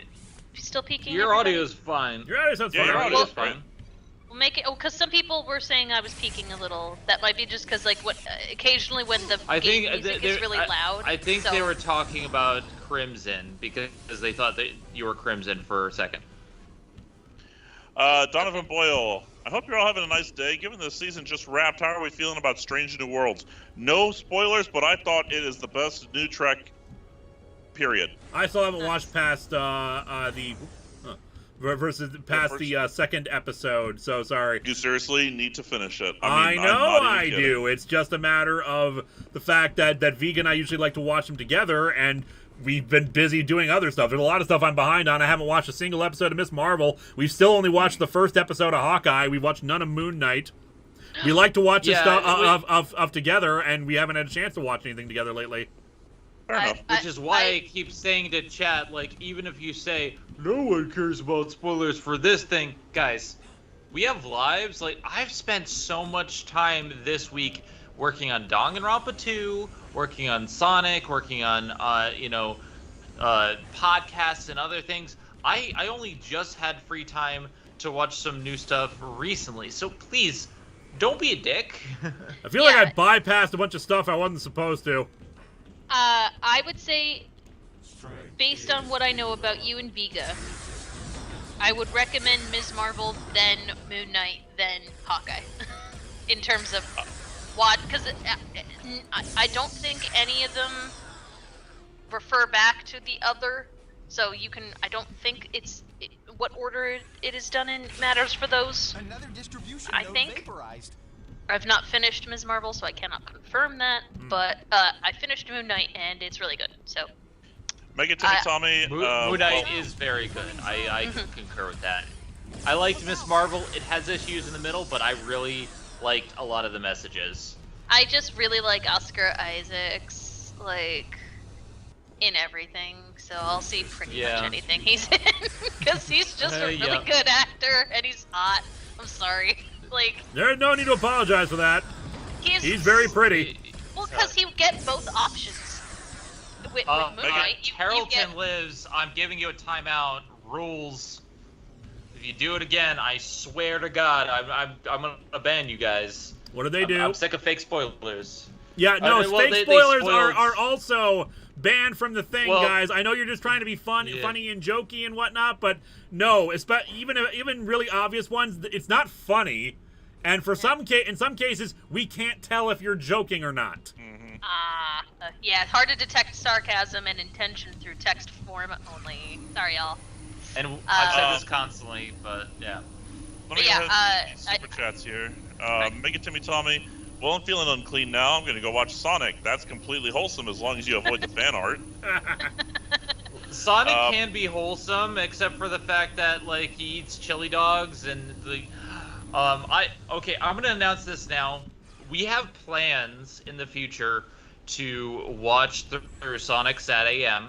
still peaking. Your audio is fine. Your audio sounds fine. Your audio is fine. We'll make it. Oh, because some people were saying I was peaking a little. That might be just because, occasionally when the game music is really loud. I think they were talking about Crimson because they thought that you were Crimson for a second. Donovan Boyle, I hope you're all having a nice day. Given the season just wrapped, how are we feeling about Strange New Worlds? No spoilers, but I thought it is the best new Trek. Period. I still haven't watched past the second episode, so sorry. You seriously need to finish it. I know I do. It's just a matter of the fact that Vega and I usually like to watch them together, and we've been busy doing other stuff. There's a lot of stuff I'm behind on. I haven't watched a single episode of Miss Marvel. We've still only watched the first episode of Hawkeye. We've watched none of Moon Knight. We like to watch stuff of together, and we haven't had a chance to watch anything together lately. Which is why I keep saying to chat, even if you say, no one cares about spoilers for this thing, guys, we have lives. I've spent so much time this week working on Danganronpa 2, working on Sonic, working on, podcasts and other things. I only just had free time to watch some new stuff recently, so please, don't be a dick. I feel like I bypassed a bunch of stuff I wasn't supposed to. I would say, based on what I know about you and Vega, I would recommend Ms. Marvel, then Moon Knight, then Hawkeye. In terms of what, because I don't think any of them refer back to the other, so you can. I don't think what order it is done in matters for those. Another distribution I node think. vaporized. I've not finished Ms. Marvel, so I cannot confirm that. But I finished Moon Knight, and it's really good. So. Make it to me, Tommy. Moon Knight is very good. I can concur with that. I liked Ms. Marvel. It has issues in the middle, but I really liked a lot of the messages. I just really like Oscar Isaac's, like, in everything, so I'll see pretty much anything he's in, because he's just a really good actor, and he's hot. I'm sorry. Like, there's no need to apologize for that. He's very pretty. Well, because you get both options. With Moon Knight, Carrollton lives. I'm giving you a timeout. Rules. If you do it again, I swear to God, I'm gonna ban you guys. What do they do? I'm sick of fake spoilers. Yeah, no, fake spoilers are also banned from the thing, Well, guys. I know you're just trying to be funny and jokey and whatnot, but no, even really obvious ones, it's not funny. And for in some cases, we can't tell if you're joking or not. Yeah, it's hard to detect sarcasm and intention through text form only. Sorry, y'all. And I've said this constantly, but yeah. Let me go ahead and super chats here. Make it to me, Tommy. Well, I'm feeling unclean now. I'm going to go watch Sonic. That's completely wholesome as long as you avoid the fan art. Sonic can be wholesome, except for the fact that, like, he eats chili dogs and the... I'm going to announce this now. We have plans in the future to watch through Sonic's at AM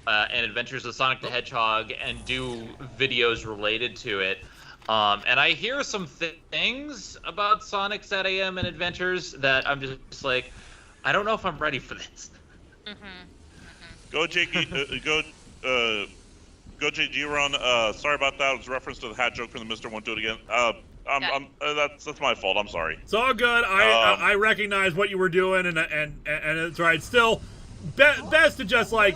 and Adventures of Sonic the Hedgehog and do videos related to it. And I hear some things about Sonic's at AM and Adventures that I'm just like, I don't know if I'm ready for this. Go JG, go JG run. Sorry about that. It was a reference to the hat joke from the Mr. Won't Do It Again. That's my fault. I'm sorry. It's all good. I recognize what you were doing, and it's right. Still, best to just like.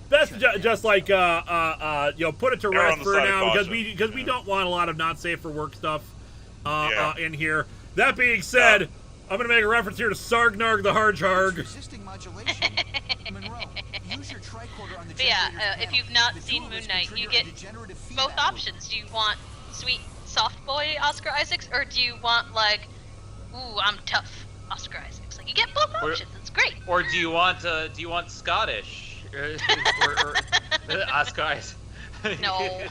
Best to just like put it to rest for now because we don't want a lot of not safe for work stuff in here. That being said, I'm gonna make a reference here to Sargnarg the Harjarg. But yeah, if you've not seen Moon Knight, you get both options. Do you want sweet soft boy Oscar Isaacs, or do you want like, ooh, I'm tough Oscar Isaacs? Like, you get both options. It's great. Or do you want Scottish? or Oscar Isaac? No.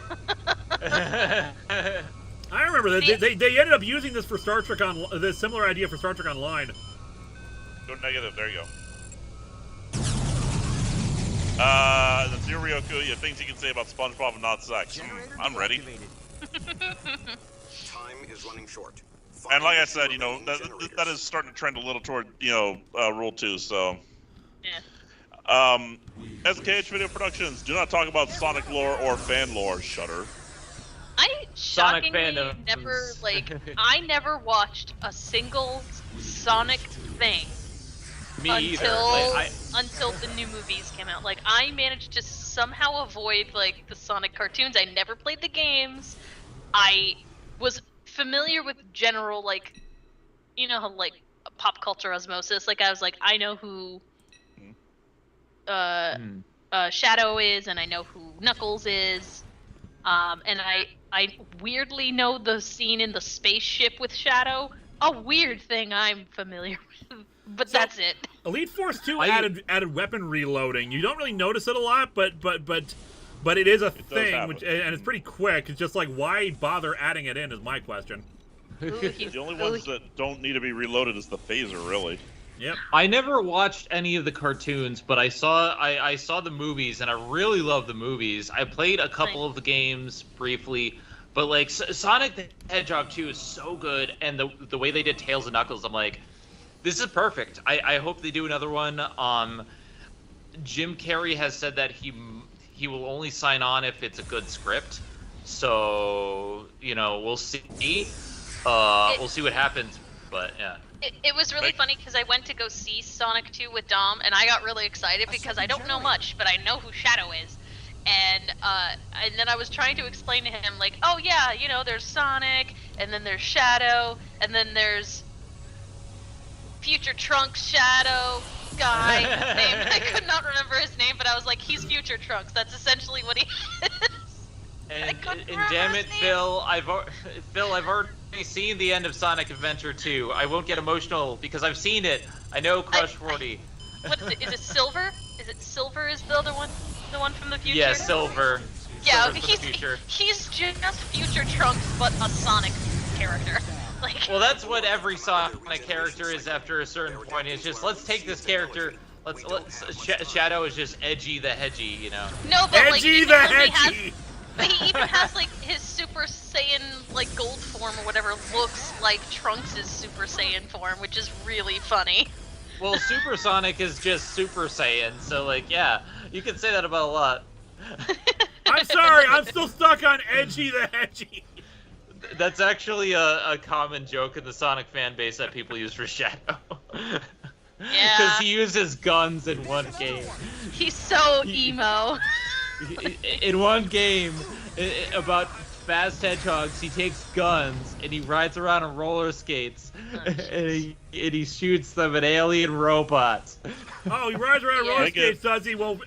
I remember that they ended up using this for Star Trek this similar idea for Star Trek Online. Go negative. There you go. The Ryoku, things you can say about SpongeBob and not sex. I'm ready. Time is running short. And like I said, that is starting to trend a little toward Rule 2. So. Yeah. SKH Video Productions. Do not talk about Sonic lore or fan lore. Shudder. I shockingly I never watched a single Sonic thing until the new movies came out. Like, I managed to somehow avoid like the Sonic cartoons. I never played the games. I was familiar with general like pop culture osmosis. Like, I was like, I know who Shadow is, and I know who Knuckles is. And I weirdly know the scene in the spaceship with Shadow. A weird thing I'm familiar with, but that's it. Elite Force 2 added weapon reloading. You don't really notice it a lot, but it is a thing, and it's pretty quick. It's just like, why bother adding it in is my question. The only ones that don't need to be reloaded is the phaser, really. Yep. I never watched any of the cartoons, but I saw the movies, and I really love the movies. I played a couple of the games briefly, but like Sonic the Hedgehog 2 is so good, and the way they did Tails and Knuckles, I'm like, this is perfect. I hope they do another one. Jim Carrey has said that he will only sign on if it's a good script. So we'll see. We'll see what happens, but yeah. It was really funny because I went to go see Sonic 2 with Dom, and I got really excited because I don't know much, but I know who Shadow is. and then I was trying to explain to him, like, oh yeah, you know, there's Sonic, and then there's Shadow, and then there's Future Trunks Shadow guy. His name, I could not remember his name, but I was like, he's Future Trunks. That's essentially what he is. And damn it, Phil, I've already seen the end of Sonic Adventure 2. I won't get emotional because I've seen it. I know Crush 40. What is it? Is it Silver? Is it Silver? Is the other one? The one from the future? Yeah, Silver. Yeah, Silver's from the future. he's just Future Trunks, but a Sonic character. Like. Well, that's what every Sonic character is after a certain point. It's just, let's take this character. Shadow is just Edgy the Hedgy, you know. No, but Edgy the Hedgy. But he even has like his Super Saiyan like gold form or whatever looks like Trunks' Super Saiyan form, which is really funny. Well, Super Sonic is just Super Saiyan, so like, yeah, you can say that about a lot. I'm sorry, I'm still stuck on Edgy the Hedgy. That's actually a common joke in the Sonic fan base that people use for Shadow. Yeah. Because he uses guns in one game. He's so emo. In one game about fast hedgehogs, he takes guns and he rides around on roller skates and he shoots them at alien robots. Oh, he rides around on roller skates, does he? Well,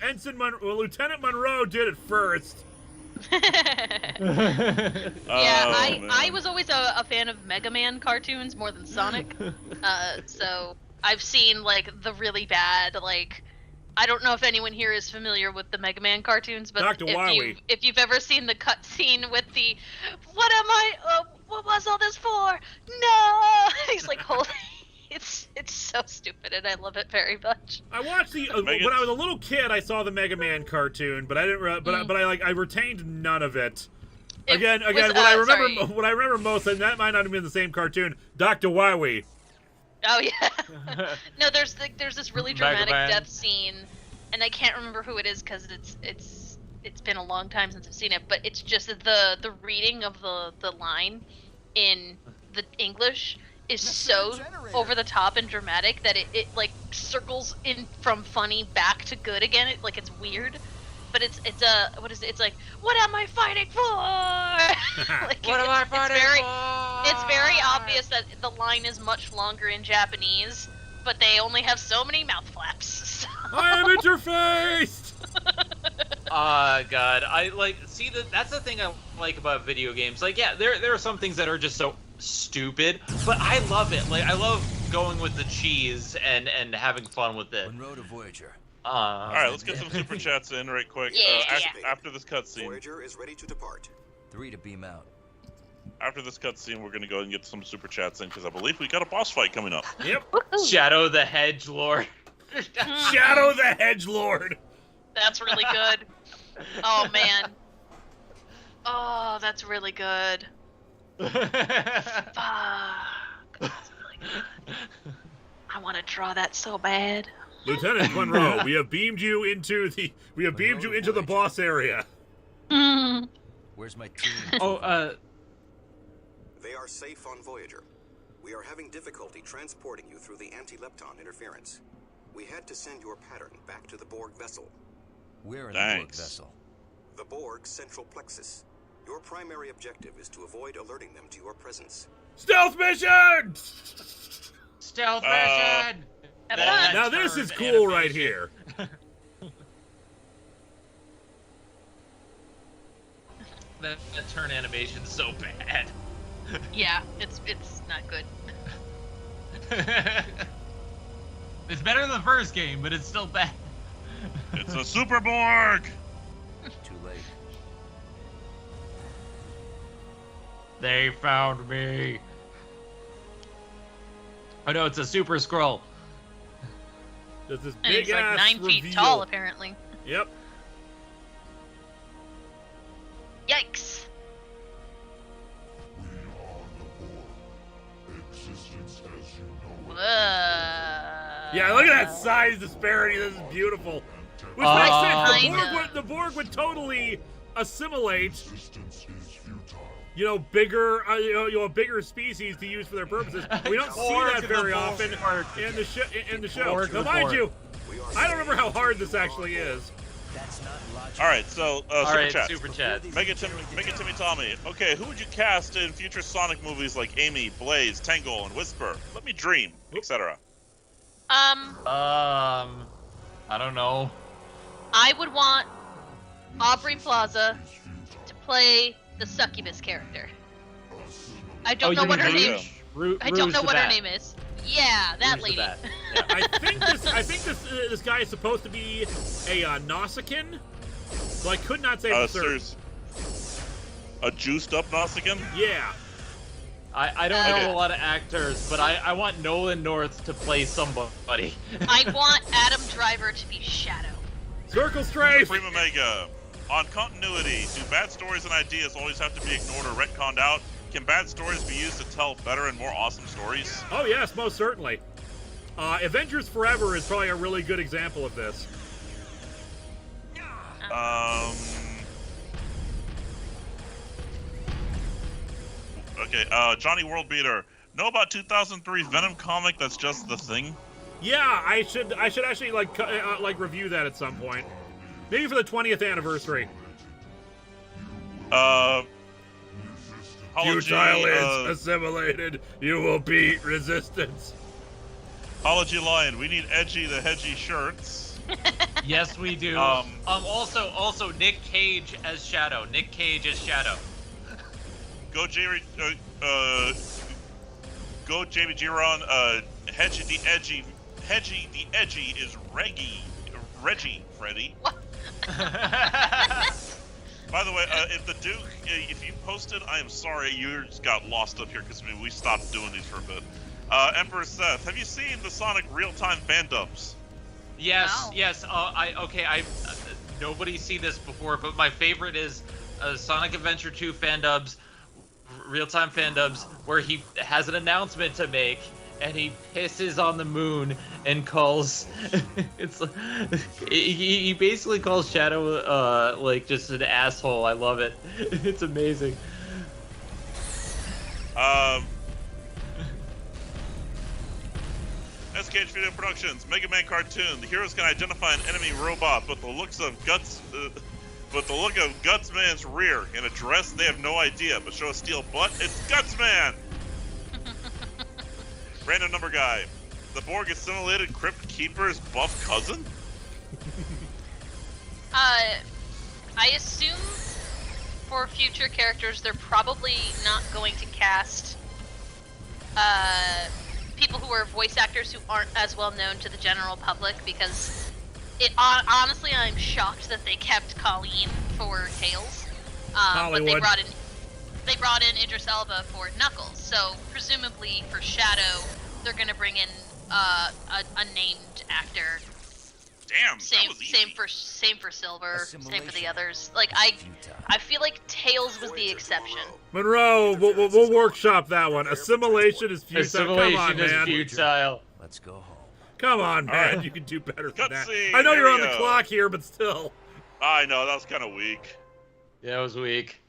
Lieutenant Munroe did it first. I was always a fan of Mega Man cartoons more than Sonic. So I've seen like the really bad, like, I don't know if anyone here is familiar with the Mega Man cartoons, but if you've ever seen the cutscene with the, what was all this for? No! He's like holding, it's so stupid and I love it very much. I watched the when I was a little kid. I saw the Mega Man cartoon, but I didn't. But I retained none of it. Again, what I remember most, and that might not have been the same cartoon. Dr. Wowie. Oh yeah. No, there's this really dramatic death scene, and I can't remember who it is because it's been a long time since I've seen it. But it's just the reading of the line in the English is so over the top and dramatic that it like circles in from funny back to good again. It's weird. But it's what is it? It's like, what am I fighting for? Like, what am I fighting for? It's very obvious that the line is much longer in Japanese, but they only have so many mouth flaps. So. I am interfaced. God, that's the thing I like about video games. Like, yeah, there are some things that are just so stupid, but I love it. Like, I love going with the cheese and having fun with it. Munroe to Voyager. All right, let's get some super chats in right quick. After this cutscene. Voyager is ready to depart. 3 to beam out. After this cutscene, we're gonna go and get some super chats in because I believe we got a boss fight coming up. Yep. Shadow the Hedgelord. Shadow the Hedgelord. That's really good. Oh man. Oh, that's really good. Fuck. That's really good. I want to draw that so bad. Lieutenant Munroe, we have beamed you into the boss area. Where's my team? They are safe on Voyager. We are having difficulty transporting you through the anti-lepton interference. We had to send your pattern back to the Borg vessel. Where in the Borg vessel? The Borg central plexus. Your primary objective is to avoid alerting them to your presence. Stealth mission! Stealth mission! Now this is cool right here. that turn animation's so bad. Yeah, it's not good. It's better than the first game, but it's still bad. It's a Super Borg! Too late. They found me. Oh no, it's a Super Scroll. There's this And big it's like 9 feet tall, apparently. Yep. Yikes. Yeah, look at that size disparity. This is beautiful. Which makes sense. The Borg would totally assimilate, bigger, a bigger species to use for their purposes. We don't see that very often in the show. Now, mind you, I don't remember how hard this actually is. That's not logical. All right, so All right, chat. super chat. Make it Timmy Tommy. Okay, who would you cast in future Sonic movies like Amy, Blaze, Tangle, and Whisper? Let me dream, etc. I don't know. I would want Aubrey Plaza to play the succubus character. I don't know what her name is. I don't know what her name is. Yeah, that lady. Yeah. I think this guy is supposed to be a Nausicaan, so I could not say for certain. A juiced up Nausicaan? Yeah. I don't know a lot of actors, but I want Nolan North to play somebody. I want Adam Driver to be Shadow. Circle strafe! Supreme Omega. On continuity, do bad stories and ideas always have to be ignored or retconned out? Can bad stories be used to tell better and more awesome stories? Oh yes, most certainly. Avengers Forever is probably a really good example of this. Okay, Johnny Worldbeater. Know about 2003 Venom comic that's just the thing? Yeah, I should actually like review that at some point. Maybe for the 20th anniversary. Futile is assimilated. You will beat resistance. Apology Lion. We need Edgy the Hedgy shirts. Yes, we do. Also Nick Cage as Shadow. Nick Cage as Shadow. Go Jamie Giron. Hedgy the Edgy is Reggie Freddy. By the way, if the Duke, if you posted, I am sorry, you just got lost up here because we stopped doing these for a bit. Emperor Seth, have you seen the Sonic real-time fan dubs? Yes, No. yes. Nobody's seen this before, but my favorite is Sonic Adventure 2 fan dubs, real-time fan dubs, where he has an announcement to make, and he pisses on the moon and calls. He basically calls Shadow like just an asshole. I love it. It's amazing. SKH Video Productions, Mega Man cartoon. The heroes can identify an enemy robot, but the look of Gutsman's rear. In a dress, they have no idea, but show a steel butt, it's Gutsman! Random number guy. The Borg assimilated Crypt Keeper's buff cousin? I assume for future characters, they're probably not going to cast people who are voice actors who aren't as well known to the general public, because honestly, I'm shocked that they kept Colleen for Tails. But they brought in Idris Elba for Knuckles, so presumably for Shadow, they're gonna bring in a named actor. Damn. Same for Silver. Same for the others. Like I feel like Tails was the exception. Monroe, we'll workshop that one. Assimilation is futile. Assimilation Come on, is man. futile. Let's go home. Come on, man. right. You can do better than that. Cutscene, I know here you're we on the go. clock here, but still. I know, that was kind of weak. Yeah, it was weak.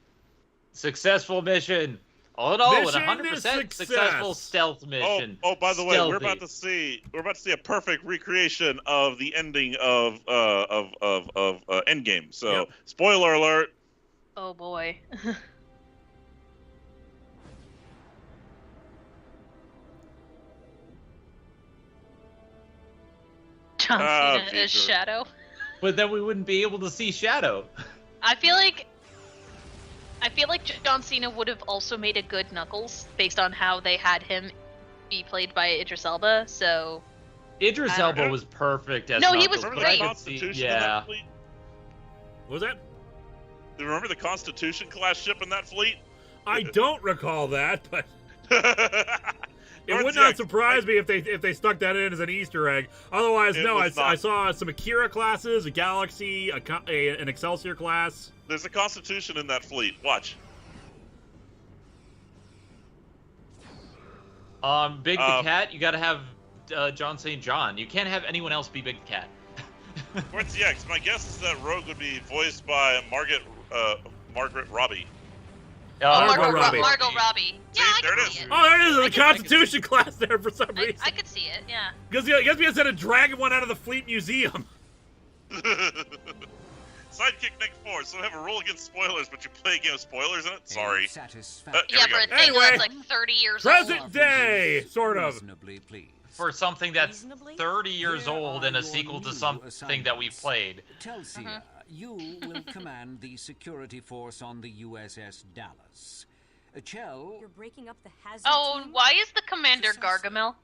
Successful mission. All in all, Mission a 100% success. successful stealth mission. Oh, by the way, we're Stealthy. about to see a perfect recreation of the ending of Endgame. So, Yep. spoiler alert. Oh boy. John Cena future. as Shadow. But then we wouldn't be able to see Shadow. I feel like John Cena would have also made a good Knuckles based on how they had him be played by Idris Elba. So Idris I don't Elba know. was perfect as No, he Knuckles, was Remember but I the great. could see- Constitution in yeah. that fleet? What was that? Do you remember the Constitution class ship in that fleet? I don't recall that, but it North would not Jack- surprise me if they stuck that in as an Easter egg. Otherwise, It no. was I not. saw some Akira classes, a Galaxy, an Excelsior class. There's a Constitution in that fleet. Watch. Big the Cat, you gotta have John St. John. You can't have anyone else be Big the Cat. Where's the X? My guess is that Rogue would be voiced by Margaret Robbie. Margot Robbie. Margot Robbie. Yeah, I there can it see is. it. Oh, there it is, I the can- Constitution class there for some reason. I could see it. Yeah. Because I guess we had to drag one out of the Fleet Museum. Sidekick Nick 4, so have a rule against spoilers, but you play a game of spoilers in it? Sorry. Yeah, Here for we a go. thing Anyway, that's like 30 years Present old. day, sort of. Reasonably pleased. For something that's Reasonably? 30 years Here old are and a your sequel to new something that we've played. Telsia, you will command the security force on the USS Dallas. Chell, You're breaking up the hazard Oh, team? why is the commander Gargamel?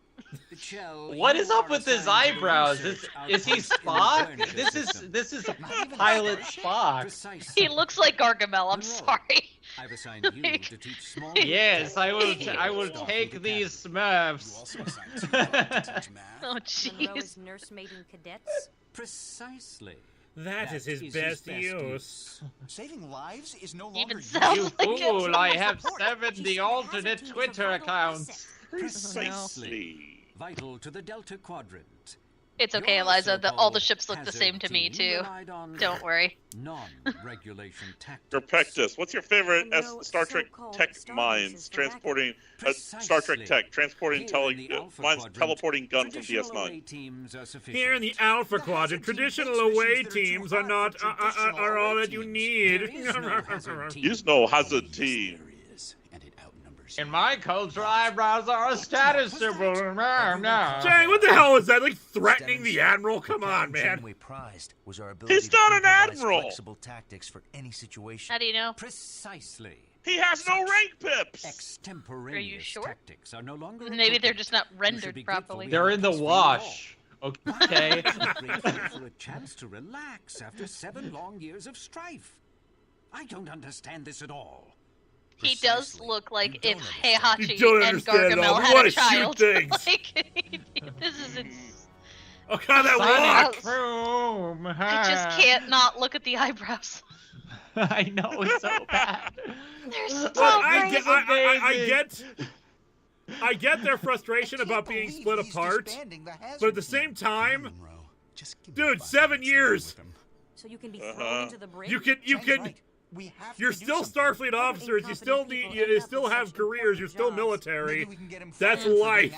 Chell, What you is up are with his assigned to eyebrows? research Is he outposts in the Spock? furniture system. This is Not even Pilot that. Spock. Precisely. He looks like Gargamel, I'm Monroe, sorry. I've assigned you to teach small. Yes, I will Starfleet take these Academy. Smurfs. You also assigned Scarlet to teach math. Oh, Monroe jeez. is nursemaiding cadets? Precisely. That is his best use. Saving lives is no Even longer sounds You like it. fool, I have Report. 70 She said alternate hazard teams are Twitter vital accounts. assets. Precisely. vital to the Delta Quadrant. It's okay, Your Eliza. All the so-called ships look the same hazard to me, team too. relied on Don't worry. non-regulation tactics. Perpectus, what's your favorite No Star Trek so-called tech star minds bases for transporting Precisely. Star Trek tech transporting Here in the Alpha mines Quadrant, teleporting gun from traditional away DS9? teams are sufficient. Here in the Alpha The Quadrant, hazard team traditional takes away missions that are too teams are hard not for traditional are all away that you teams. need. There is no hazard team. Use no hazard team. In my culture, eyebrows are a status symbol. Jay, what the hell is that? Like threatening the admiral? Come on, man. We prized was our ability He's to not an improvise admiral. Flexible tactics for any situation. How do you know? Precisely. He has no rank pips. Extemporaneous sure? tactics are no longer Maybe they're appropriate. just not You should rendered be grateful properly. we They're have in the peaceful wash. war. Okay. I'm grateful for a chance to relax after 7 long years of strife. I don't understand this at all. He does Precisely. look like You if don't Heihachi You don't and understand it all. Gargamel We had wanna a shoot child. things. Like, this is Oh god, that walk! Sonic Boom. I just can't not look at the eyebrows. I know, it's so bad. They're so Look, I crazy. get their frustration about being split apart, but at the same time, dude, 7 years. So you can be thrown into the brig? You're still Starfleet officers. You still need. You still have careers. You're still military. That's life.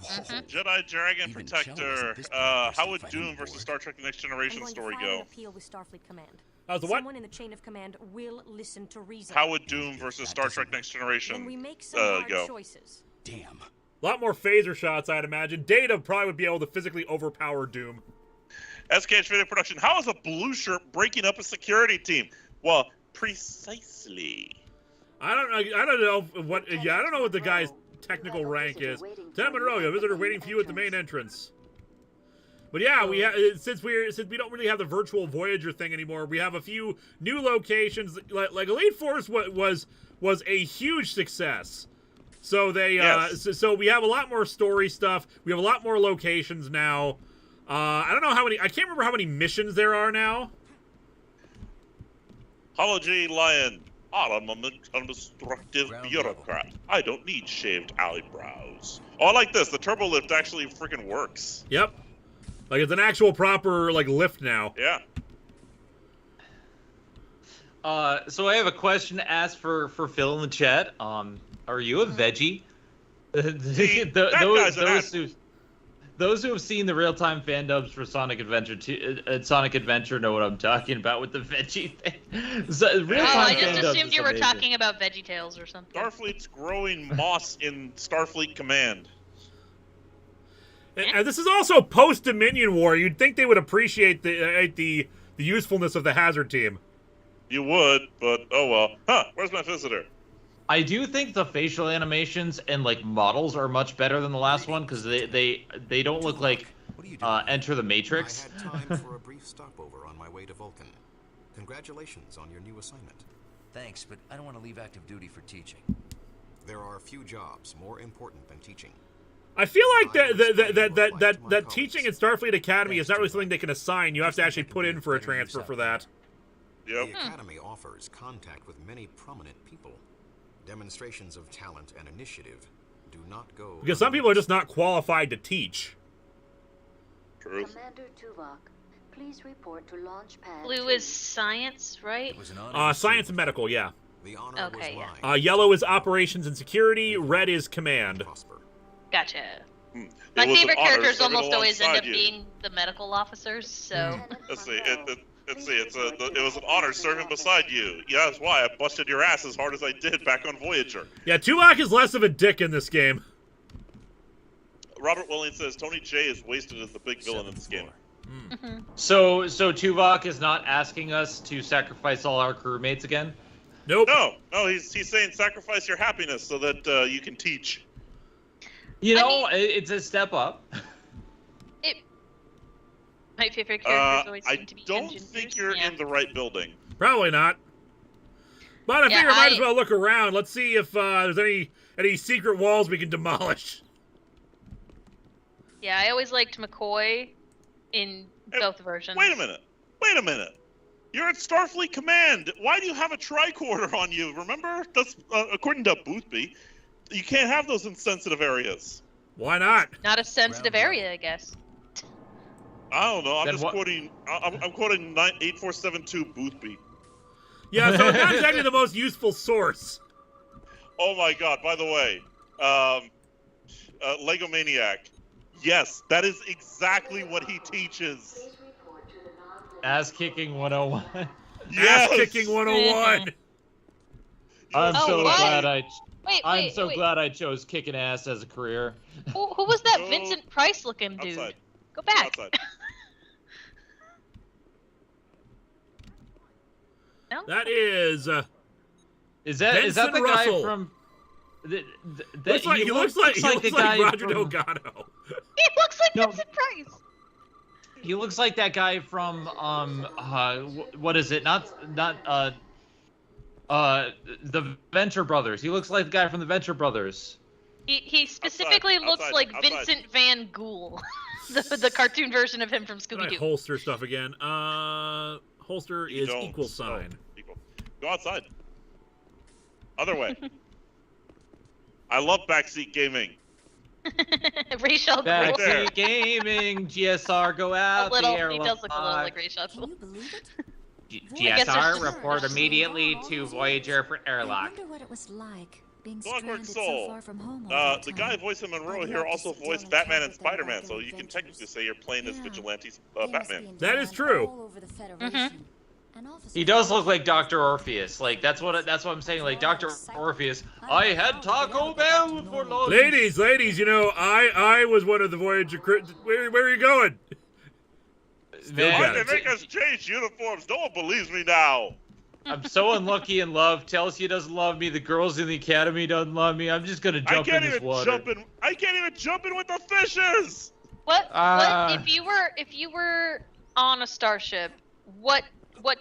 Jedi Dragon Even Protector. Shell wasn't this How would fighting Doom versus board. Star Trek Next I'm Generation going to story file go? an appeal with Starfleet Command. How's the what? Someone in the chain of command will listen to reason. How would Doom versus Star Trek Next When Generation we make some hard go? choices. Damn. A lot more phaser shots, I'd imagine. Data probably would be able to physically overpower Doom. SKH Video Production. How is a blue shirt breaking up a security team? Well, precisely. I don't know what. Yeah, I don't know what the guy's technical rank is. Lieutenant Munroe, a visitor waiting for you at the main entrance. But yeah, since we don't really have the virtual Voyager thing anymore, we have a few new locations. Like Elite Force was a huge success. So they Yes. so we have a lot more story stuff. We have a lot more locations now. I don't know how many. I can't remember how many missions there are now. Hology Lion. I'm an undestructive Ground bureaucrat. I don't need shaved eyebrows. Oh, I like this. The turbo lift actually freaking works. Yep. Like it's an actual proper like lift now. Yeah. So I have a question to ask for Phil in the chat. Are you a veggie? Those who have seen the real-time fan dubs for Sonic Adventure know what I'm talking about with the veggie thing. So, I just assumed you were talking about VeggieTales or something. Starfleet's growing moss in Starfleet Command. And this is also post-Dominion War. You'd think they would appreciate the usefulness of the hazard team. You would, but oh well. Huh, where's my visitor? I do think the facial animations and like models are much better than the last one because they don't look like Enter the Matrix. I had time for a brief stopover on my way to Vulcan. Congratulations on your new assignment. Thanks, but I don't want to leave active duty for teaching. There are few jobs more important than teaching. I feel like that teaching in Starfleet Academy is not really something they can assign. You have to actually put in for a transfer for that. Yep. The Academy offers contact with many prominent people. Demonstrations of talent and initiative do not go... Because some people are just not qualified to teach. True. Commander Tuvok, please report to launch pad. Blue is science, right? It was an honor. Science and medical, yeah. The honor Okay, was yeah. mine. Yellow is operations and security. Red is command. Prosper. Gotcha. It My was an favorite honor characters serving almost always end alongside up you. being the medical officers, so... Let's see. Let's see. It was an honor serving beside you. Yeah, that's why I busted your ass as hard as I did back on Voyager. Yeah, Tuvok is less of a dick in this game. Robert Williams says Tony J is wasted as the big villain in this game. So Tuvok is not asking us to sacrifice all our crewmates again? Nope. No, he's saying sacrifice your happiness so that you can teach. You know, it's a step up. My favorite characters always seem to be I don't think you're in the right building. Probably not. But I figure I might as well look around. Let's see if there's any secret walls we can demolish. Yeah, I always liked McCoy in both versions. Wait a minute. You're at Starfleet Command. Why do you have a tricorder on you? Remember? That's according to Boothby. You can't have those in sensitive areas. Why not? Not a sensitive area, I guess. I don't know. I'm just quoting. I'm quoting 8472 Boothby. Yeah, so it's not exactly the most useful source. Oh my God! By the way, Lego Maniac. Yes, that is exactly what he teaches. Ass kicking 101. Yes! Ass kicking 101. I'm so glad I'm so glad I chose kicking ass as a career. Who was that Vincent Price looking dude? Outside. Go back. Outside. No? That is that Benson the Russell. guy from? He looks like Roger Delgado. He looks like Vincent Price. He looks like that guy from what is it? Not the Venture Brothers. He looks like the guy from the Venture Brothers. He specifically looks like Vincent Van Ghoul, the cartoon version of him from Scooby-Doo. Holster stuff again. Holster is equal sign. Equal. Go outside. Other way. I love backseat gaming. Rachel Ghoul. Backseat gaming, GSR, go out the airlock. He does look a little like Rachel Ghoul. Can you believe it? GSR, report immediately to Voyager for airlock. I wonder what it was like being Clockwork stranded Soul. so far from home all The guy voicing Munroe here also voiced Batman and Spider-Man, so you can technically say you're playing as Vigilante Batman. That is true. all over the Federation. And officers He does look like Dr. Orpheus. Like that's what I'm saying. Like Dr. Orpheus. I had Taco Bell for lunch. Ladies, you know, I was one of the Voyager where are you going? Why they make us change uniforms? No one believes me now. I'm so unlucky in love. Tells you doesn't love me. The girls in the academy doesn't love me. I'm just gonna jump in this water. I can't even jump in with the fishes. What if you were on a starship? What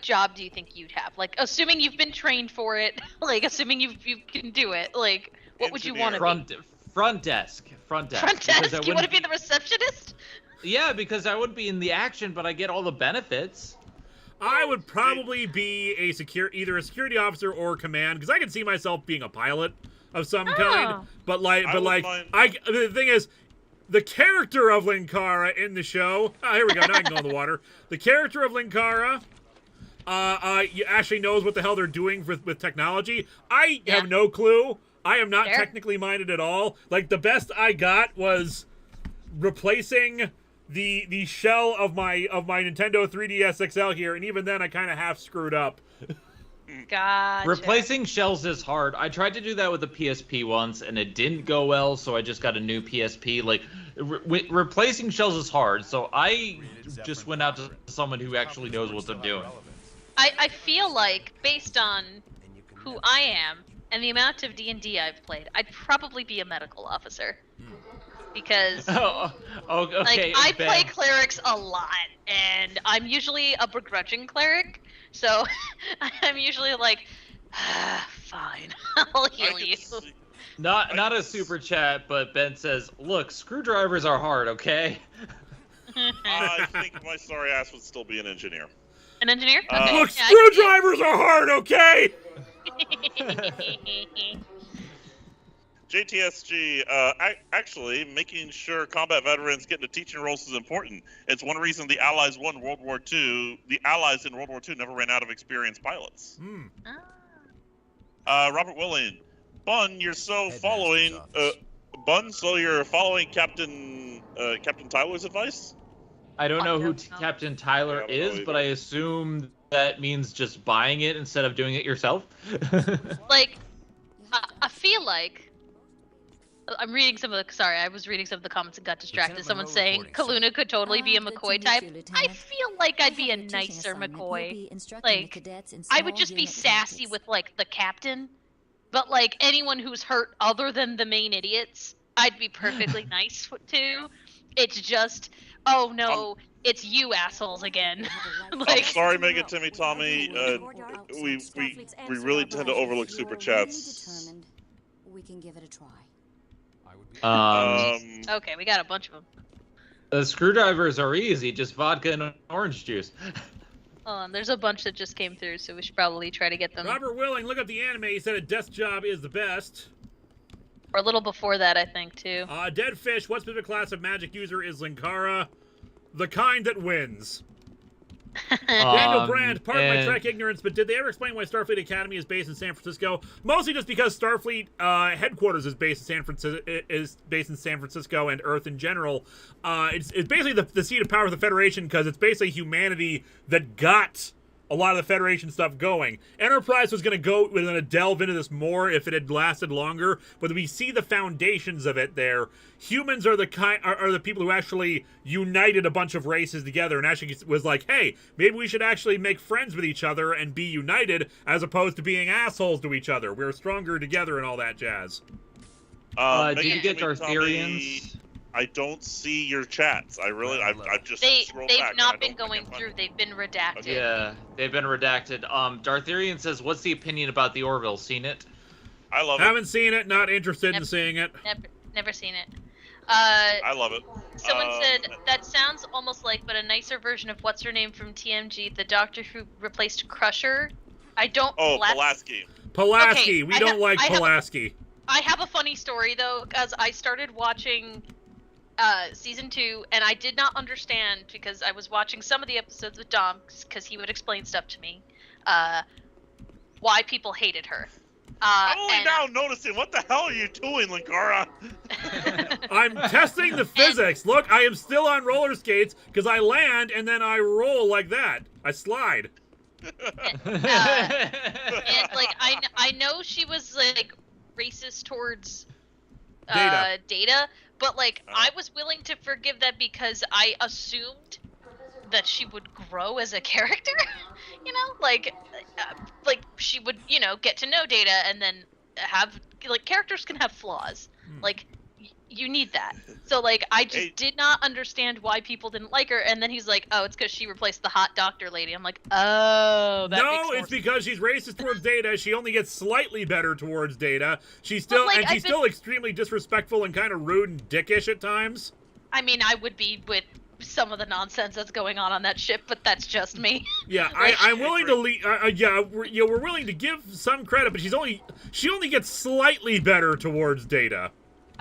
job do you think you'd have? Like, assuming you've been trained for it, like assuming you can do it, like what would you want to be? Front desk. Front desk. You want to be the receptionist? Yeah, because I wouldn't be in the action, but I get all the benefits. I would probably be either a security officer or command, because I can see myself being a pilot of some kind. But the thing is, the character of Linkara in the show. Oh, here we go. Now I can go in the water. The character of Linkara, actually knows what the hell they're doing with technology. I have no clue. I am not technically minded at all. Like the best I got was replacing the shell of my Nintendo 3DS XL here, and even then I kind of half screwed up. Gotcha. Replacing shells is hard. I tried to do that with the PSP once, and it didn't go well, so I just got a new PSP. Like, replacing shells is hard, so I just went out to someone who actually knows what they're doing. I feel like, based on who I am and the amount of D&D I've played, I'd probably be a medical officer. Because okay, I play clerics a lot, and I'm usually a begrudging cleric, so I'm usually like, fine, I'll heal you. Not a super chat, but Ben says, look, screwdrivers are hard, okay? I think my sorry ass would still be an engineer. An engineer? Okay. Look, screwdrivers are hard, okay? JTSG, actually, making sure combat veterans get into teaching roles is important. It's one reason the Allies won World War II. The Allies in World War II never ran out of experienced pilots. Robert William, Bun, you're so following. Bun, so you're following Captain Tyler's advice? I don't know who don't know. Captain Tyler Yeah, I don't know is, but I either. assume that means just buying it instead of doing it yourself. Like, I feel like I'm reading some of the. Sorry, I was reading some of the comments and got distracted. Lieutenant Someone Munroe saying reporting, sir. Kaluna could totally be a Good to McCoy meet type. you, I Lieutenant. feel like I'd be a I have a teaching nicer assignment. You'll McCoy. be instructing the Like, cadets in I would small just be unit sassy tactics. with like the captain, but like anyone who's hurt other than the main idiots, I'd be perfectly nice to. It's just, oh no, it's you assholes again. I'm Like, sorry, Megan, Timmy, Tommy. We really tend to overlook super chats. Determined, we can give it a try. I would be okay, we got a bunch of them. The screwdrivers are easy, just vodka and orange juice. There's a bunch that just came through, so we should probably try to get them. Robert Willing, look up the anime. He said a desk job is the best. Or a little before that, I think, too. Dead Fish, what specific class of magic user is Linkara? The kind that wins. Daniel Brand, pardon my Trek ignorance, but did they ever explain why Starfleet Academy is based in San Francisco? Mostly just because Starfleet headquarters is based in San Francisco, and Earth in general. It's basically the seat of power of the Federation because it's basically humanity that got a lot of the Federation stuff going. Enterprise was going to delve into this more if it had lasted longer, but we see the foundations of it there. Humans are the people who actually united a bunch of races together and actually was like, hey, maybe we should actually make friends with each other and be united as opposed to being assholes to each other. We're stronger together and all that jazz. Did you get Dartharians? I don't see your chats. I've just scrolled They've back. not been going through. They've been redacted. Yeah, they've been redacted. Dartharian says, what's the opinion about the Orville? Seen it? I love it. Haven't seen it, not interested in seeing it. Never seen it. I love it. Someone said, that sounds almost like, but a nicer version of what's her name from TMG, the doctor who replaced Crusher. I don't... Oh, Pulaski. Pulaski. Okay, We don't like Pulaski. I have a funny story, though, because I started watching season 2, and I did not understand, because I was watching some of the episodes with Dom, because he would explain stuff to me, why people hated her. I'm only now noticing. What the hell are you doing, Linkara? I'm testing the physics. Look, I am still on roller skates because I land and then I roll like that. I slide. And like I know she was like racist towards Data, but like I was willing to forgive that because I assumed that she would grow as a character. You know, like she would, you know, get to know Data and then have like characters can have flaws. Like you need that. So like I just did not understand why people didn't like her, and then he's like, "Oh, it's because she replaced the hot doctor lady." I'm like, "Oh, that makes more No, it's sense. because she's racist towards Data. She only gets slightly better towards Data. She's still still extremely disrespectful and kind of rude and dickish at times. I mean, I would be with some of the nonsense that's going on that ship, but that's just me. Yeah, I'm willing to we're willing to give some credit, but she only gets slightly better towards Data.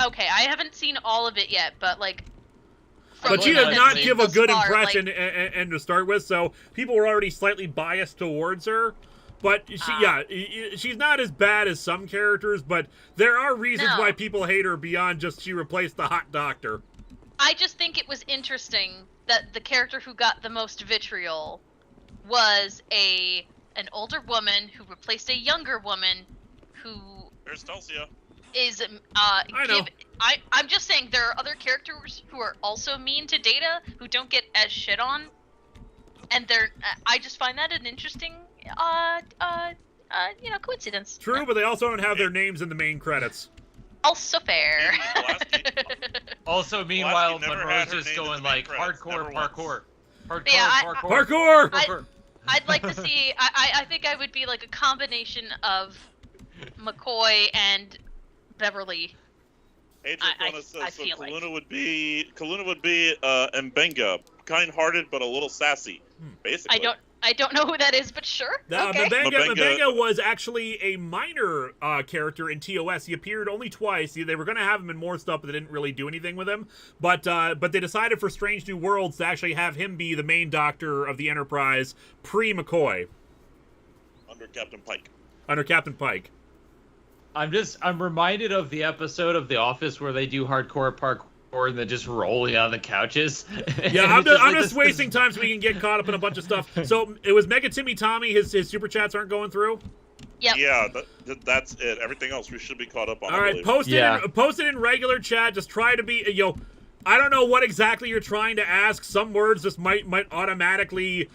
Okay, I haven't seen all of it yet, but like. But she does not give a good far, impression like, and to start with, so people were already slightly biased towards her. But she's not as bad as some characters, but there are reasons why people hate her beyond just she replaced the hot doctor. I just think it was interesting that the character who got the most vitriol was an older woman who replaced a younger woman who There's Delcia. is I know. I'm just saying there are other characters who are also mean to Data who don't get as shit on, and they're I just find that an interesting coincidence. True, but they also don't have their names in the main credits. Also fair. Also, meanwhile, never Munroe's had her just name in going the like main credits, hardcore never parkour. Hardcore, Yeah, Parkour! I'd like to see. I think I would be like a combination of McCoy and Beverly. Adrian says I so. feel like. Kaluna would be Mbenga, kind-hearted but a little sassy. Basically. I don't know who that is, but sure. Okay. Mbenga was actually a minor character in TOS. He appeared only twice. They were going to have him in more stuff, but they didn't really do anything with him. But they decided for Strange New Worlds to actually have him be the main doctor of the Enterprise pre-McCoy. Under Captain I'm reminded of the episode of The Office where they do hardcore and then just rolling on the couches. Yeah, I'm just wasting time so we can get caught up in a bunch of stuff. So it was Mega Timmy Tommy. His super chats aren't going through. Yep. Yeah, that's it. Everything else we should be caught up on. All right, post it in regular chat. Just try to be I don't know what exactly you're trying to ask. Some words just might automatically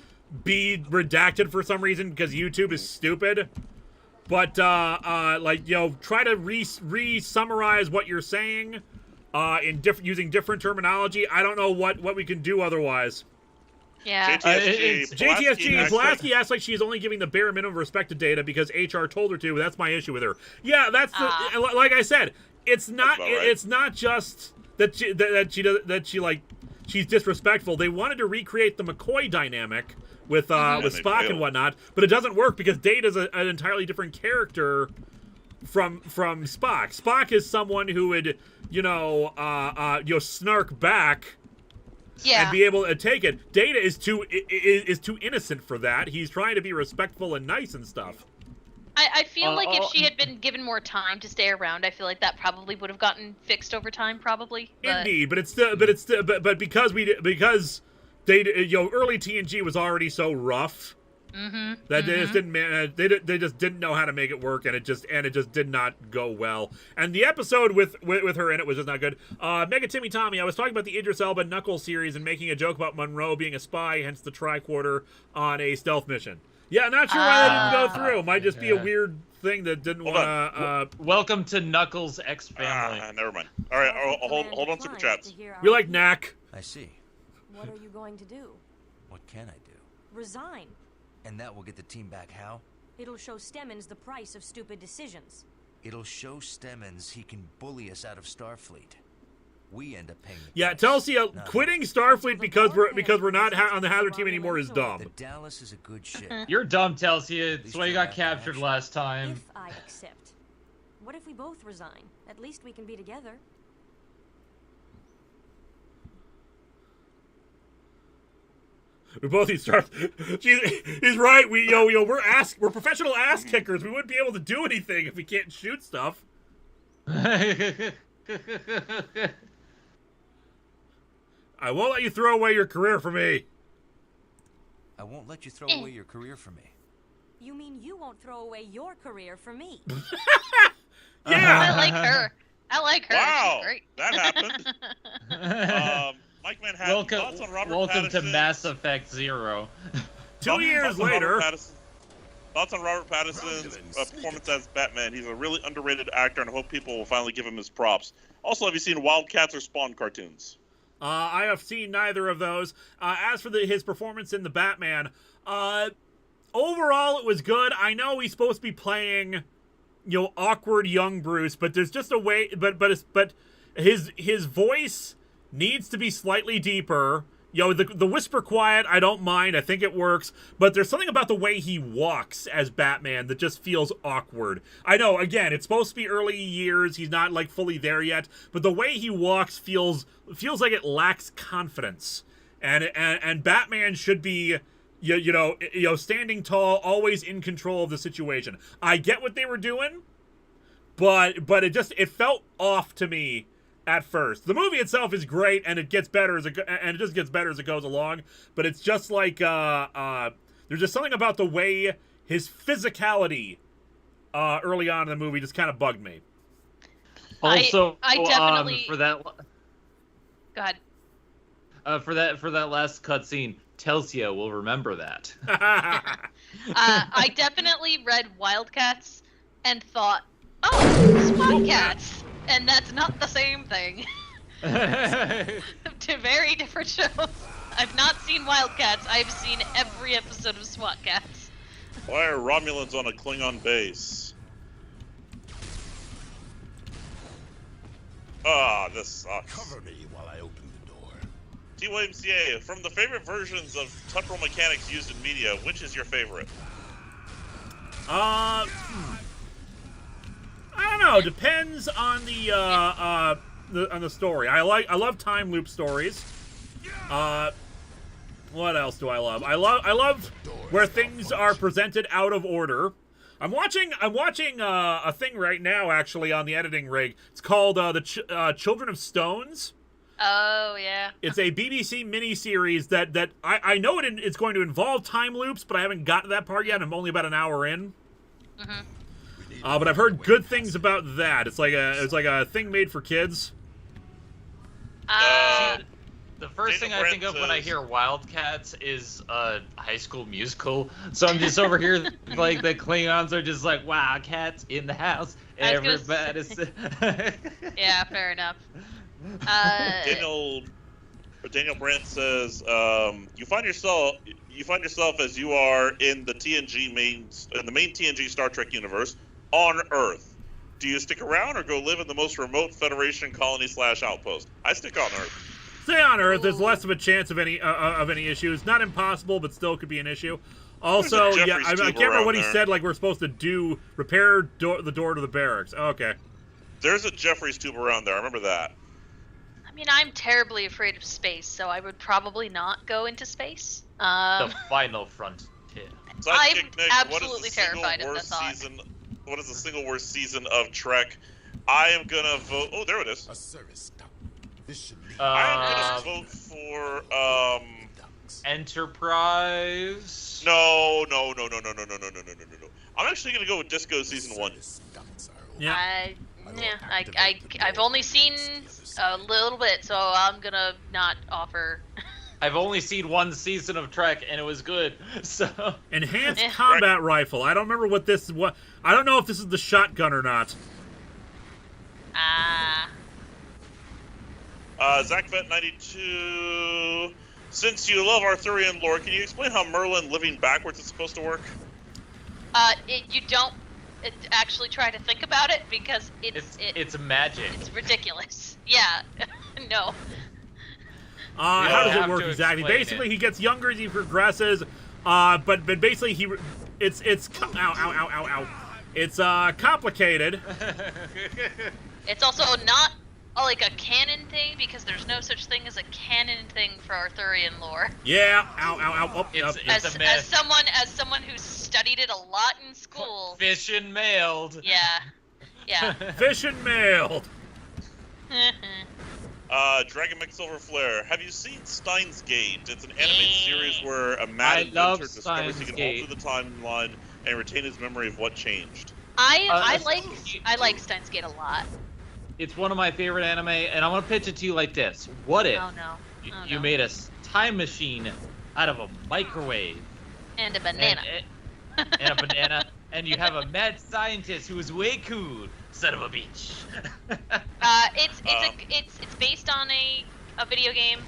be redacted for some reason because YouTube is stupid. But try to re-summarize what you're saying using different terminology. I don't know what we can do otherwise. Yeah. JTSG Pulaski asks like she's only giving the bare minimum of respect to Data because HR told her to. That's my issue with her. Yeah, that's like I said. It's not. It's not just that she's disrespectful. They wanted to recreate the McCoy dynamic with Spock and whatnot, but it doesn't work because Data's an entirely different character from Spock. Spock is someone who would snark back. Yeah. And be able to take it. Data is too innocent for that. He's trying to be respectful and nice and stuff. I feel like if she had been given more time to stay around, I feel like that probably would have gotten fixed over time, probably. Indeed, but because Data, early TNG was already so rough that they just didn't know how to make it work, and it just did not go well. And the episode with her in it was just not good. Mega Timmy Tommy, I was talking about the Idris Elba Knuckles series and making a joke about Munroe being a spy, hence the tricorder on a stealth mission. Yeah, not sure why that didn't go through. Might just be a weird thing that didn't want to. Welcome to Knuckles X family. Never mind. All right, hold on, super chats. We like Knack. I see. What are you going to do? What can I do? Resign. And that will get the team back how? It'll show Stemmons the price of stupid decisions. It'll show Stemmons he can bully us out of Starfleet. We end up paying the Yeah, price. Telsia, quitting Starfleet because we're not on the Hazard team anymore is dumb. The Dallas is a good ship. You're dumb, Telsia. That's why you got captured last time. If I accept. What if we both resign? At least we can be together. We both need start. He's right. We're professional ass kickers. We wouldn't be able to do anything if we can't shoot stuff. I won't let you throw away your career for me. I won't let you throw away your career for me. You mean you won't throw away your career for me? Yeah. I like her. Wow, She's great. that happened. Mike Manhattan, thoughts on Robert welcome Pattinson? to Mass Effect 0. 2 years later. Thoughts on Robert Pattinson's performance as Batman? He's a really underrated actor, and I hope people will finally give him his props. Also, have you seen Wildcats or Spawn cartoons? I have seen neither of those. As for his performance in the Batman, overall it was good. I know he's supposed to be playing, awkward young Bruce, but there's just a way. But his voice needs to be slightly deeper. The whisper quiet, I don't mind. I think it works. But there's something about the way he walks as Batman that just feels awkward. I know, again, it's supposed to be early years. He's not, fully there yet. But the way he walks feels like it lacks confidence. And Batman should be, standing tall, always in control of the situation. I get what they were doing, but it felt off to me at first. The movie itself is great, and it just gets better as it goes along. But it's just like there's just something about the way his physicality early on in the movie just kind of bugged me. Also, I definitely for that. Go ahead. For that last cutscene, Telsia will remember that. I definitely read Wildcats and thought, oh, Spot Cats. And that's not the same thing. Two very different shows. I've not seen Wildcats. I've seen every episode of SWAT Cats. Why are Romulans on a Klingon base? This sucks. Cover me while I open the door. TYMCA, from the favorite versions of temporal mechanics used in media, which is your favorite? I don't know. Depends on the story. I love time loop stories. What else do I love? I love where things are presented out of order. I'm watching a thing right now actually on the editing rig. It's called the Children of Stones. Oh, yeah. It's a BBC miniseries that I know it's going to involve time loops, but I haven't gotten to that part yet. I'm only about an hour in. But I've heard good things about that. It's like a thing made for kids. The first thing I think of when I hear Wildcats is High School Musical. So I'm just over here like the Klingons are just like Wildcats in the house. Everybody's. Yeah, fair enough. Daniel Brandt says you find yourself as you are in the main TNG Star Trek universe on Earth. Do you stick around or go live in the most remote Federation colony / outpost? I stick on Earth. Stay on Earth. There's less of a chance of any issues. Not impossible, but still could be an issue. Also, yeah, I can't remember what he said. Like we're supposed to repair the door to the barracks. Okay. There's a Jeffries tube around there. I remember that. I mean, I'm terribly afraid of space, so I would probably not go into space. The final frontier. I'm absolutely terrified of the thought. What is the single worst season of Trek? I am gonna vote. Oh, there it is. A service stop. This should be. I am gonna vote for Enterprise. No. I'm actually gonna go with Disco season 1. Yeah. I've only seen a little bit, so I'm gonna not offer. I've only seen one season of Trek, and it was good. So enhanced combat rifle. I don't remember what this. I don't know if this is the shotgun or not. ZachVet92. Since you love Arthurian lore, can you explain how Merlin living backwards is supposed to work? You don't actually try to think about it because it's magic. It's ridiculous. Yeah. No. How does it work exactly? Basically, he gets younger as he progresses. But basically it's It's complicated. It's also not like a canon thing because there's no such thing as a canon thing for Arthurian lore. Yeah. Oh, it's a myth. As someone who studied it a lot in school. Fish and mailed. Yeah. Fish and mailed. Dragon McSilver Flare. Have you seen Steins Gate? It's an animated series where a mad inventor discovers he can alter the timeline and retain his memory of what changed. I like Steins Gate a lot. It's one of my favorite anime, and I'm gonna pitch it to you like this: what if you made a time machine out of a microwave and a banana, and you have a mad scientist who is way cool, son of a bitch. It's based on a video game,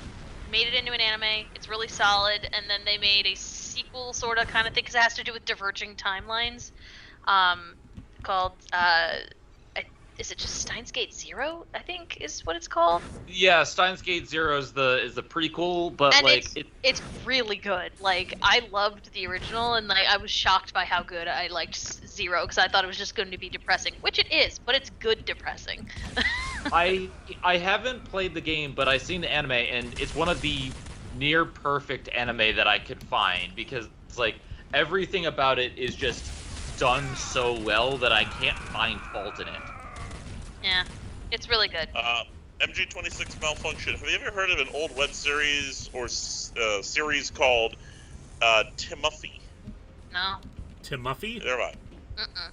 made it into an anime. It's really solid, and then they made a sequel sort of kind of thing because it has to do with diverging timelines. Called is it just Steins Gate Zero? I think is what it's called. Yeah, Steins Gate Zero is the prequel, but and like it's really good. Like I loved the original, and like I was shocked by how good I liked Zero because I thought it was just going to be depressing, which it is, but it's good depressing. I haven't played the game, but I've seen the anime, and it's one of the near perfect anime that I could find because it's like everything about it is just done so well that I can't find fault in it. Yeah, it's really good. MG26 Malfunction. Have you ever heard of an old web series or series called Timuffy? No. Timuffy? Never mind.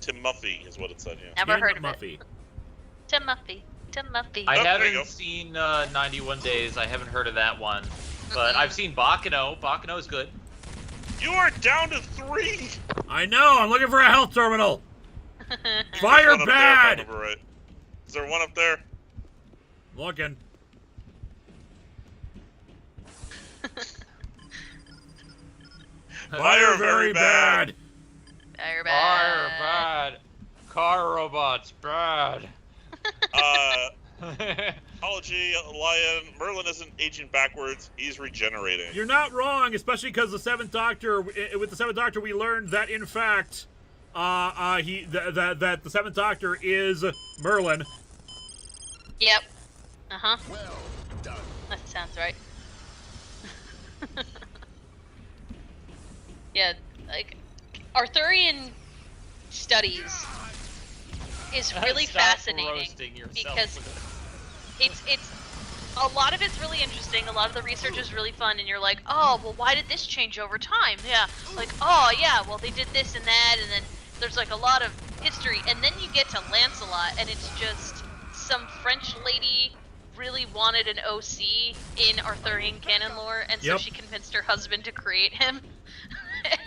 Timuffy is what it said, yeah. Never heard of it. Timuffy. I haven't seen 91 Days. I haven't heard of that one. But I've seen Bakano. Bakano is good. You are down to 3! I know! I'm looking for a health terminal! Fire bad! Right. Is there one up there? Looking. Fire very bad! Fire bad! Car robots bad! Apology, Lion. Merlin isn't aging backwards. He's regenerating. You're not wrong, especially because the Seventh Doctor. With the Seventh Doctor, we learned that in fact, that the Seventh Doctor is Merlin. Yep. Well done. That sounds right. Yeah, like Arthurian studies is really fascinating because it's a lot of it's really interesting. A lot of the research is really fun, and you're like, oh, well, why did this change over time? Yeah, like, oh, yeah, well, they did this and that, and then there's like a lot of history, and then you get to Lancelot, and it's just some French lady really wanted an OC in Arthurian canon lore, and so she convinced her husband to create him.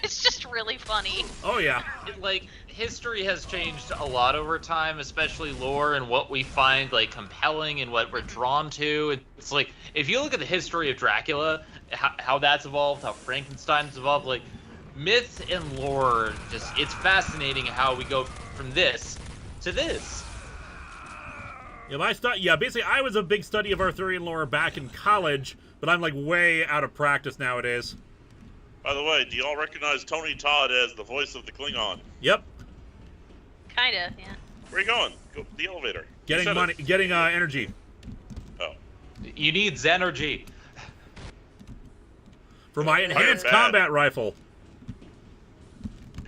It's just really funny. Oh yeah. Like, history has changed a lot over time, especially lore and what we find like compelling and what we're drawn to. It's like, if you look at the history of Dracula, how that's evolved, how Frankenstein's evolved, like myth and lore, just it's fascinating how we go from this to this. Yeah, basically I was a big study of Arthurian lore back in college, but I'm like way out of practice nowadays. By the way, do y'all recognize Tony Todd as the voice of the Klingon? Yep. Kinda, yeah. Where are you going? Go to the elevator. Getting money, getting energy. Oh. You need Zenergy. For my enhanced combat rifle.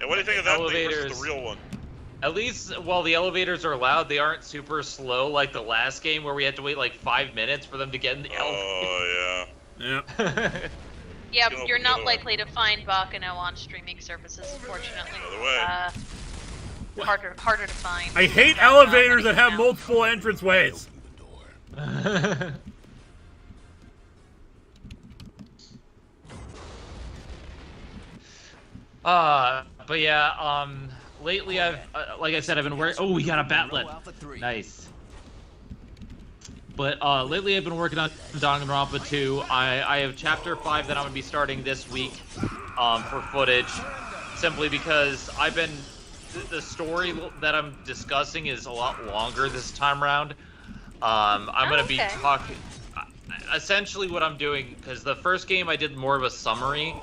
And what do you think of that thing versus the real one? At least, while the elevators are loud, they aren't super slow like the last game where we had to wait like 5 minutes for them to get in the elevator. Oh, yeah. Yeah. Yeah, you're not likely to find Bakano on streaming services, unfortunately. Harder to find. I hate elevators that have multiple entranceways. But yeah, lately I've, like I said, I've been working. Oh, we got a batlet. Nice. But lately I've been working on Danganronpa 2. I have Chapter 5 that I'm going to be starting this week for footage, simply because I've been... The story that I'm discussing is a lot longer this time around. I'm going to be talking... Essentially what I'm doing, because the first game I did more of a summary,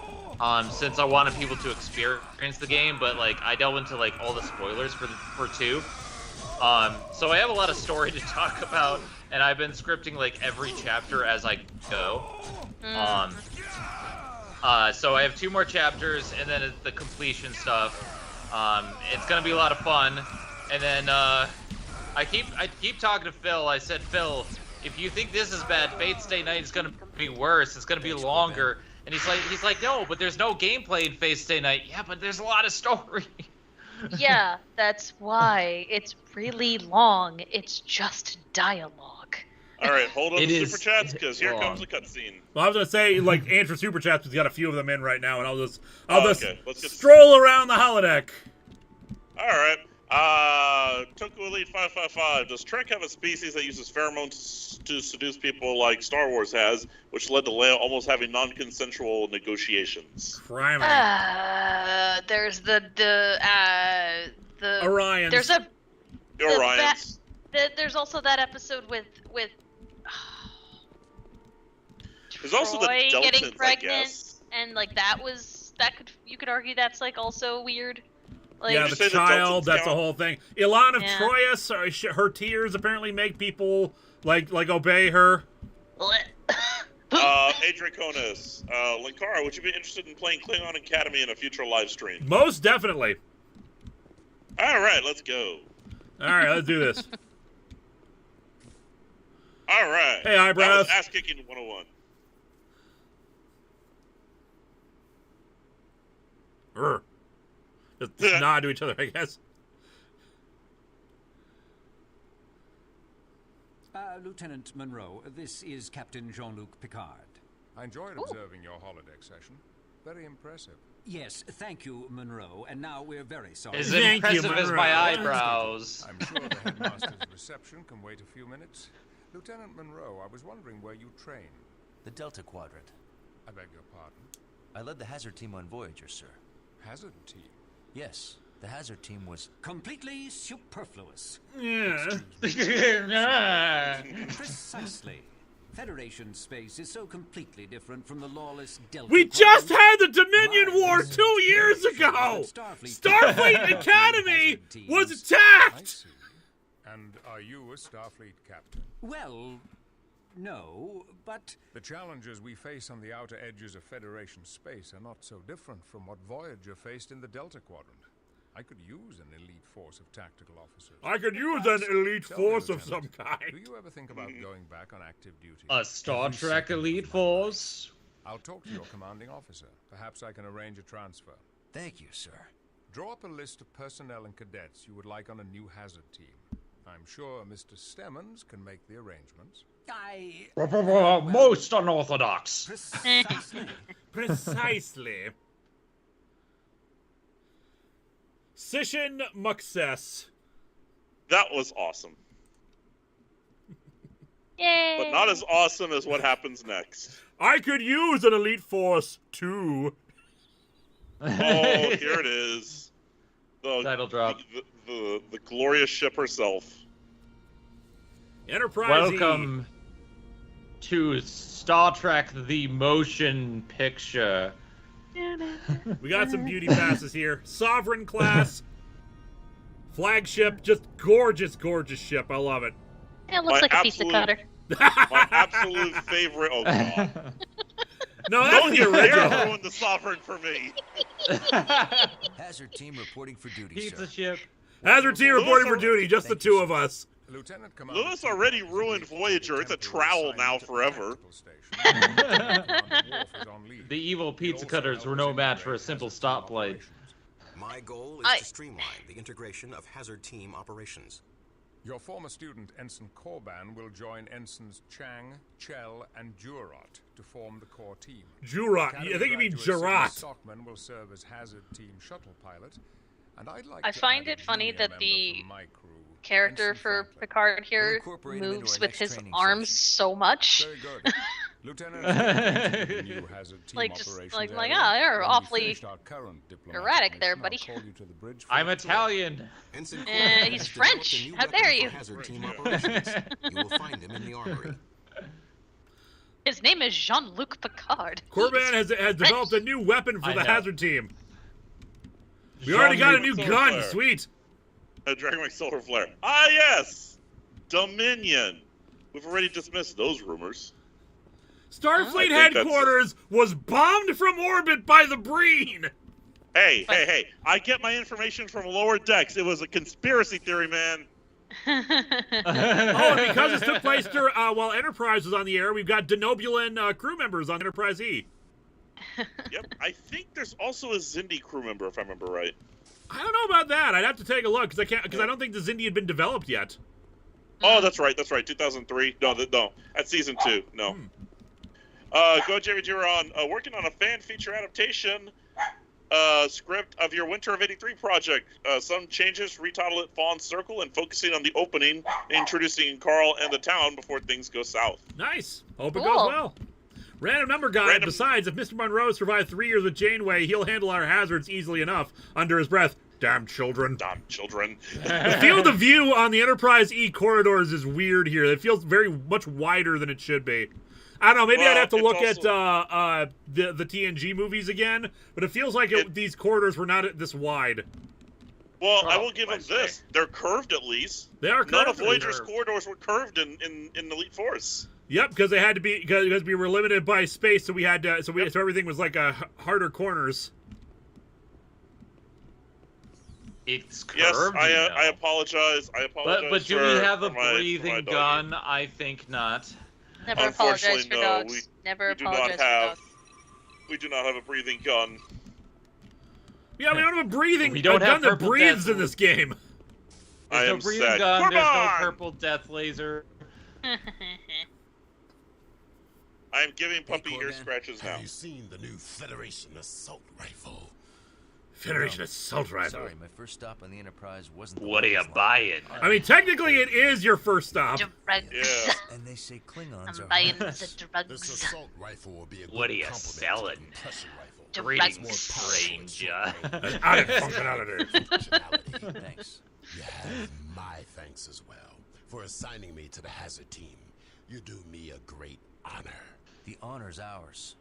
since I wanted people to experience the game, but like I delve into like all the spoilers for 2. So I have a lot of story to talk about. And I've been scripting like every chapter as I go. So I have 2 more chapters, and then the completion stuff. It's gonna be a lot of fun. And then I keep talking to Phil. I said, Phil, if you think this is bad, Fate Stay Night is gonna be worse. It's gonna be longer. And he's like, no, but there's no gameplay in Fate Stay Night. Yeah, but there's a lot of story. Yeah, that's why it's really long. It's just dialogue. All right, hold on to super chats because here comes a cutscene. Well, I was gonna say like answer super chats because we got a few of them in right now, and I'll just stroll around the holodeck. All right. Toku Elite 555. Does Trek have a species that uses pheromones to seduce people like Star Wars has, which led to Leia almost having non-consensual negotiations? Crime. There's the Orions. There's the Orions. There's also that episode with There's also the Deltans, getting pregnant, I guess. and like you could argue that's like also weird. Like, yeah, the child, that's the whole thing. Ilan of Troyes, her tears apparently make people like obey her. Adraconis, Linkara, would you be interested in playing Klingon Academy in a future live stream? Most definitely. All right, let's go. All right, let's do this. All right. Hey, eyebrows. That was Ass Kicking 101. Just nod to each other, I guess. Lieutenant Munroe, this is Captain Jean-Luc Picard. I enjoyed observing your holodeck session. Very impressive. Yes, thank you, Munroe. And now we're very sorry. As impressive as my eyebrows. I'm sure the headmaster's reception can wait a few minutes. Lieutenant Munroe, I was wondering where you train. The Delta Quadrant. I beg your pardon? I led the hazard team on Voyager, sir. Hazard team? Yes, the hazard team was... completely superfluous. Yeah. Precisely. Federation space is so completely different from the lawless Delta. We just had the Dominion War 2 years ago! Starfleet Academy was attacked! I see. And are you a Starfleet captain? Well, no, but... The challenges we face on the outer edges of Federation space are not so different from what Voyager faced in the Delta Quadrant. I could use an elite force of tactical officers. I could use an elite Tell me, force of some Lieutenant, kind. Do you ever think about going back on active duty? A Star Trek elite force? I'll talk to your commanding officer. Perhaps I can arrange a transfer. Thank you, sir. Draw up a list of personnel and cadets you would like on a new hazard team. I'm sure Mr. Stemmons can make the arrangements. Most unorthodox. Precisely. Sishin Muxess. That was awesome. Yay! But not as awesome as what happens next. I could use an elite force too. Oh, here it is. The Title drop. The glorious ship herself. Enterprise. Welcome to Star Trek: The Motion Picture. We got some beauty passes here. Sovereign class. Flagship. Just gorgeous, gorgeous ship. I love it. Yeah, it looks like a pizza cutter. My absolute favorite. Oh, God. No, that's the original. Don't ruin the Sovereign for me. Hazard team reporting for duty, Pizza sir. ship. Hazard team reporting for duty. Just the two of us. Lieutenant Commander. Lewis already ruined Voyager. It's a trowel now forever. The evil pizza cutters were no match for a simple stoplight. My goal is to streamline the integration of hazard team operations. Your former student, Ensign Korban, will join Ensigns Chang, Chell, and Jurot to form the core team. Jurot. I think you mean Jurat. Stockman will serve as hazard team shuttle pilot, and I'd like I to find add it a funny junior that member the from my crew, character Ensign for Franklin. Picard here incorporate him into moves our with next his training arms session. so much. Very good. Lieutenant, the new hazard team Like, just operations like, area. you're When we awfully finished our current diplomatic erratic there, mission, buddy. I'll call you to the bridge for I'm a tour. Italian. Ensign He's Korban has French. developed a new How dare weapon you. for hazard team operations. You will find him in the armory. His name is Jean-Luc Picard. Korban has developed a new weapon for I the know. hazard team. We already got a new Jean-Luc gun. Picard. Sweet. Dragon Solar Flare. Ah, yes! Dominion. We've already dismissed those rumors. Starfleet I think headquarters was bombed from orbit by the Breen. Hey, hey! I get my information from lower decks. It was a conspiracy theory, man. Oh, and because this took place while Enterprise was on the air, we've got Denobulan crew members on Enterprise E. Yep. I think there's also a Xindi crew member, if I remember right. I don't know about that. I'd have to take a look because I don't think the Xindi had been developed yet. Oh, that's right. 2003. No, at season 2. No. Go, JVG, we're on working on a fan feature adaptation script of your Winter of '83 project. Some changes, retitle it Fawn Circle, and focusing on the opening, introducing Carl and the town before things go south. Nice. Hope it Cool. goes well. Random number guy. Besides, if Mr. Munroe survived 3 years with Janeway, he'll handle our hazards easily enough. Under his breath, damn children. Damn children. The field of view on the Enterprise E corridors is weird here. It feels very much wider than it should be. I don't know. Maybe I'd have to look at the TNG movies again, but it feels like these corridors were not this wide. Well, I will give them this. They're curved at least. They are curved. None of Voyager's corridors were curved in Elite Force. Yep, because they had to be because we were limited by space, so we had to so everything was like harder corners. It's curved. Yes, I apologize. I apologize. But do we have a breathing gun? I think not. Never apologize for dogs. Never apologize for dogs. We do not have a breathing gun. Yeah, we don't have a breathing don't gun have that purple breathes death. in this game. I There's am no breathing sad. gun. Come There's no on! purple death laser. I am giving puppy ear scratches now. Have you seen the new Federation assault rifle? Federation assault rifle. Sorry, my first stop on the Enterprise wasn't the What are you longest one. buying? I mean, technically, it is your first stop. Drugs. Yeah. And they say Klingons I'm are buying harmless. the This drugs. assault rifle will be a good What are you complement to the selling? compression rifle. Greetings, Drugs. stranger. Added functionality. Functionality. Thanks. You have my thanks as well for assigning me to the hazard team. You do me a great honor. The honor's ours.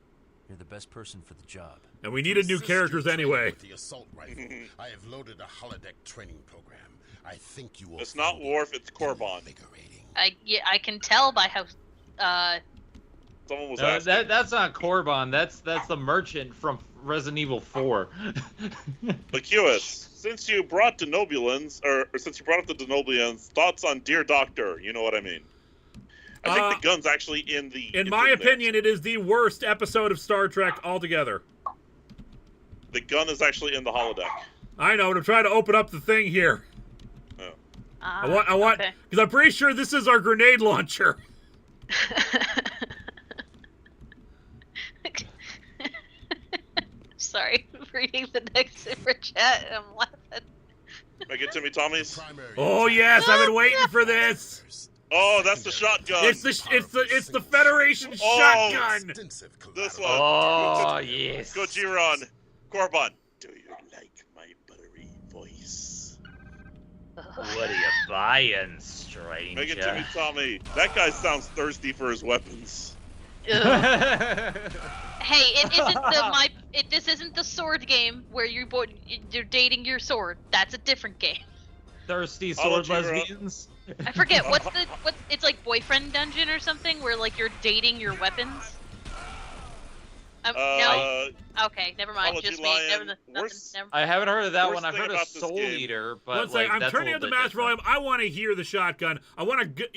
You're the best person for the job. And we needed new Assist characters your training anyway. With the assault rifle, I have loaded a holodeck training program. I think you will. It's not find it Worf, it's Korban. invigorating. I can tell by how Someone was No, asking. that's not Korban. That's the merchant from Resident Evil 4. Lacuus, since you brought Denobulans, or since you brought up the Denobulans, thoughts on Dear Doctor? You know what I mean. I think the gun's actually in the... In my opinion, it is the worst episode of Star Trek altogether. The gun is actually in the holodeck. I know, but I'm trying to open up the thing here. Oh. I want, because I'm pretty sure this is our grenade launcher. Sorry, I'm reading the next super chat and I'm laughing. Make it Timmy Tommy's. Oh yes, I've been waiting for this. Oh, that's the shotgun. It's the Federation shotgun. This one. Oh yes. Gojiron, Korban. Do you like my buttery voice? What are you buying, stranger? Make it Timmy Tommy. That guy sounds thirsty for his weapons. Hey, this isn't the sword game where you're dating your sword. That's a different game. Thirsty sword lesbians. I forget it's like boyfriend dungeon or something where like you're dating your weapons. No. Okay, never mind. Just me. Never. I haven't heard of that one. I've heard of Soul Eater, but like, I'm turning up the master volume. I want to hear the shotgun. I want to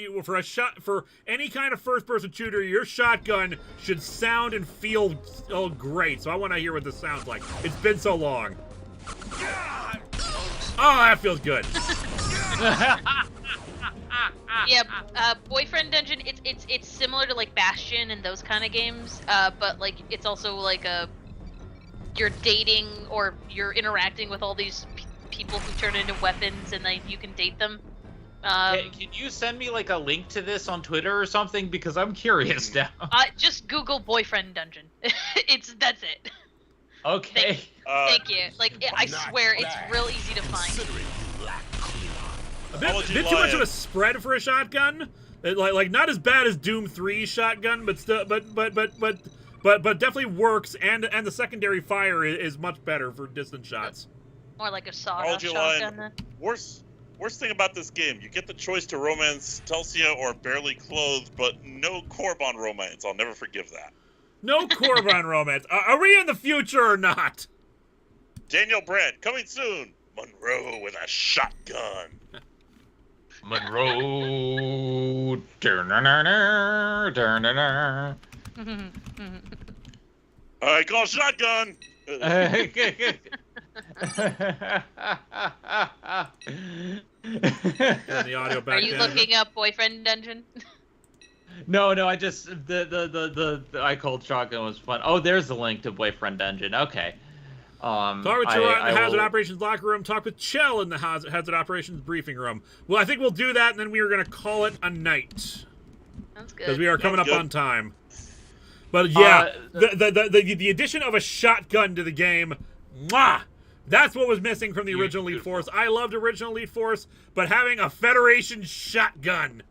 for any kind of first-person shooter. Your shotgun should sound and feel great. So I want to hear what this sounds like. It's been so long. Oh, that feels good. Yeah, Boyfriend Dungeon. It's similar to like Bastion and those kind of games, but like it's also like you're dating or you're interacting with all these people who turn into weapons, and like you can date them. Can you send me like a link to this on Twitter or something, because I'm curious now. Just Google Boyfriend Dungeon. That's it. Okay. Thank you. Like I swear, it's real easy to find. A bit too much of a spread for a shotgun. Like not as bad as Doom 3's shotgun, but still, but definitely works. And the secondary fire is much better for distant shots. More like a sawdust shotgun. Then. Worst thing about this game, you get the choice to romance Telsia or Barely Clothed, but no Korban romance. I'll never forgive that. No Korban romance. Are we in the future or not? Daniel Brand coming soon. Munroe with a shotgun. Munroe. I call shotgun. The audio back. Are you looking up Boyfriend Dungeon? No, I just the I called shotgun was fun. Oh, there's the link to Boyfriend Dungeon. Okay. Talk with Gerard in the Hazard Operations locker room. Talk with Chell in the Hazard Operations briefing room. Well, I think we'll do that, and then we are going to call it a night. Sounds good. Because we are coming up on time. But yeah, the addition of a shotgun to the game, mwah! That's what was missing from the original Elite Force. I loved original Elite Force, but having a Federation shotgun.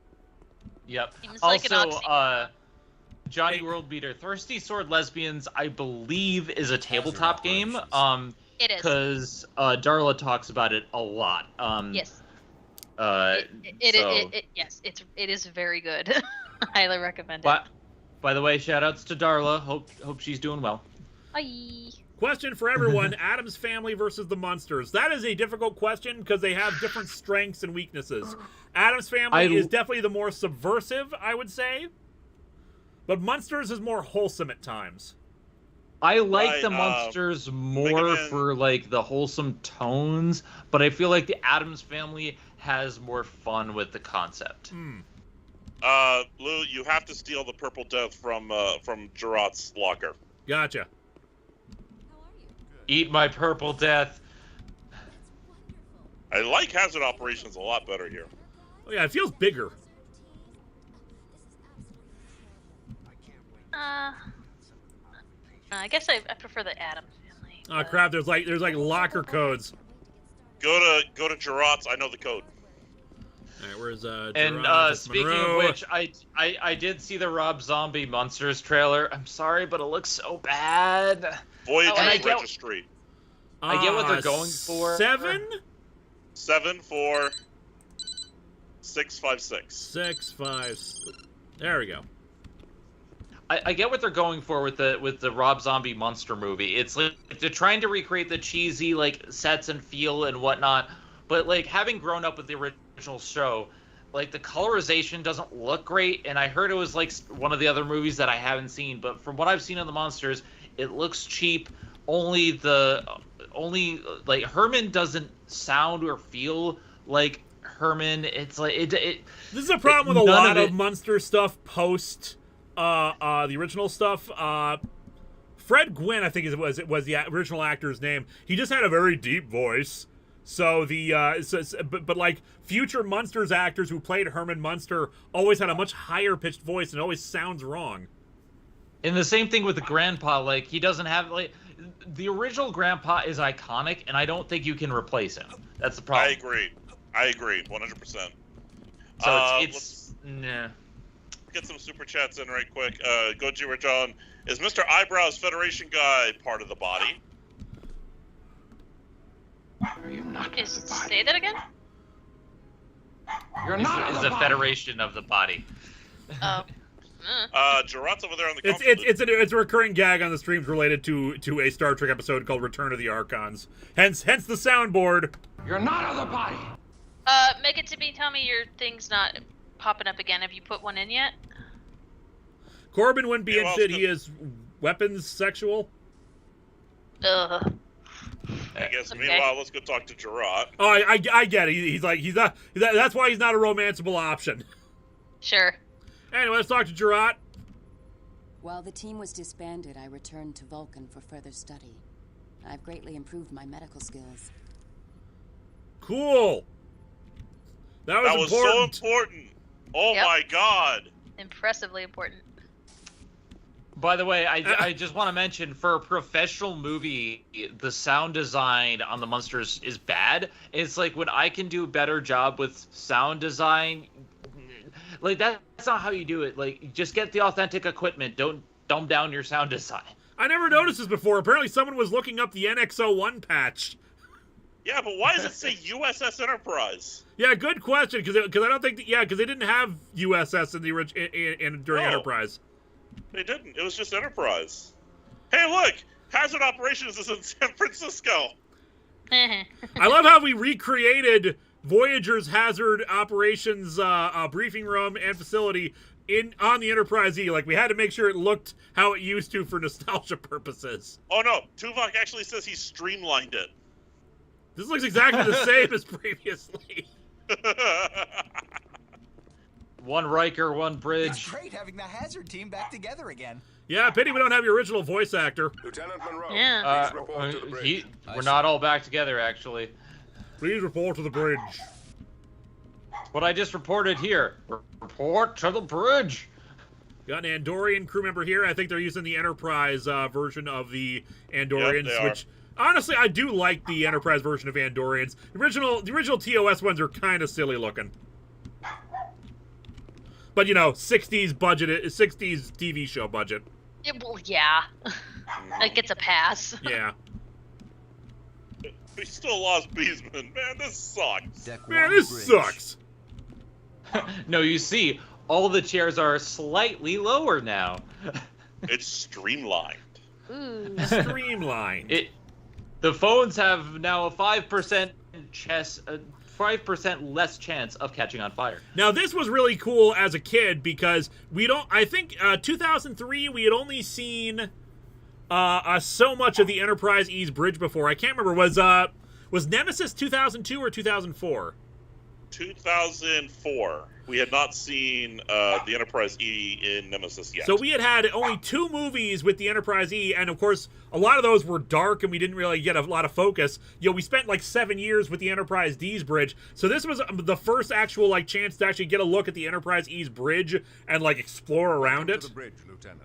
Yep. Like also, Johnny Worldbeater, Thirsty Sword Lesbians, I believe, is a tabletop game. It is. Because Darla talks about it a lot. Yes. Yes, it is very good. Highly recommend it. By the way, shoutouts to Darla. Hope she's doing well. Bye. Question for everyone: Addams Family versus the Munsters. That is a difficult question because they have different strengths and weaknesses. Addams Family is definitely the more subversive, I would say. But Munsters is more wholesome at times. I like the Munsters more for like the wholesome tones, but I feel like the Addams Family has more fun with the concept. Lou, you have to steal the Purple Death from Gerard's locker. Gotcha. Eat my Purple Death. I like Hazard Operations a lot better here. Oh yeah, it feels bigger. I guess I prefer the Addams Family. Oh crap! There's like locker codes. Go to Gerard's. I know the code. All right, where's Gerard? And speaking Munroe. of which, I did see the Rob Zombie Monsters trailer. I'm sorry, but it looks so bad. Voyage Registry. I get what they're going for. 74656. 656. There we go. I get what they're going for with the Rob Zombie monster movie. It's like they're trying to recreate the cheesy like sets and feel and whatnot, but like having grown up with the original show, like the colorization doesn't look great. And I heard it was like one of the other movies that I haven't seen, but from what I've seen of the monsters, it looks cheap. Only like Herman doesn't sound or feel like Herman. It's like it This is a problem with a lot of Munster stuff post the original stuff. Fred Gwynn, I think it was the original actor's name. He just had a very deep voice. So but like future Munsters actors who played Herman Munster always had a much higher pitched voice and it always sounds wrong. And the same thing with the grandpa. Like he doesn't have like the original grandpa is iconic, and I don't think you can replace him. That's the problem. I agree, 100%. So it's nah. Get some super chats in right quick. Goji or John, is Mr. Eyebrows Federation guy part of the body? You're not the body. Say that again? You're not Is the a body. federation of the body. Oh. Gerard's over there on the console. It's a recurring gag on the streams related to a Star Trek episode called Return of the Archons. Hence the soundboard. You're not of the body. Make it to me. Tell me your thing's not popping up again. Have you put one in yet? Corbin wouldn't be interested. He is weapons sexual. Ugh. I guess. Okay. Meanwhile, let's go talk to Gerard. Oh, I get it. He's not. That's why he's not a romanceable option. Sure. Anyway, let's talk to Gerard. While the team was disbanded, I returned to Vulcan for further study. I've greatly improved my medical skills. Cool. That was important. So important. Oh my God. Impressively important. By the way, I just want to mention, for a professional movie, the sound design on the Munsters is bad. It's like when I can do a better job with sound design, like that's not how you do it. Like just get the authentic equipment. Don't dumb down your sound design. I never noticed this before. Apparently someone was looking up the NX-01 patch. Yeah, but why does it say USS Enterprise? Yeah, good question. Because I don't think because they didn't have USS in the during Enterprise. They didn't. It was just Enterprise. Hey, look! Hazard Operations is in San Francisco. I love how we recreated Voyager's Hazard Operations briefing room and facility on the Enterprise E. Like, we had to make sure it looked how it used to for nostalgia purposes. Oh, no. Tuvok actually says he streamlined it. This looks exactly the same as previously. One Riker, one Bridge. It's great having the Hazard team back together again. Yeah, pity we don't have your original voice actor. Lieutenant Munroe, yeah. please report to the bridge. We're not all back together, actually. Please report to the bridge. What I just reported here. Report to the bridge. Got an Andorian crew member here. I think they're using the Enterprise version of the Andorians, which honestly I do like the Enterprise version of Andorians. The original TOS ones are kind of silly looking. But, 60s budget, 60s TV show budget. Well, yeah. That gets a pass. Yeah. We still lost Beesman. Man, this sucks. Man, this sucks. No, you see, all the chairs are slightly lower now. It's streamlined. Ooh. Streamlined. The phones have now a 5% 5% less chance of catching on fire. Now, this was really cool as a kid because I think 2003 we had only seen so much of the Enterprise E's bridge before. I can't remember. Was Nemesis 2002 or 2004? 2004. We had not seen the Enterprise E in Nemesis yet. So we had only 2 movies with the Enterprise E, and of course, a lot of those were dark, and we didn't really get a lot of focus. We spent like 7 years with the Enterprise D's bridge, so this was the first actual chance to actually get a look at the Enterprise E's bridge and explore around it.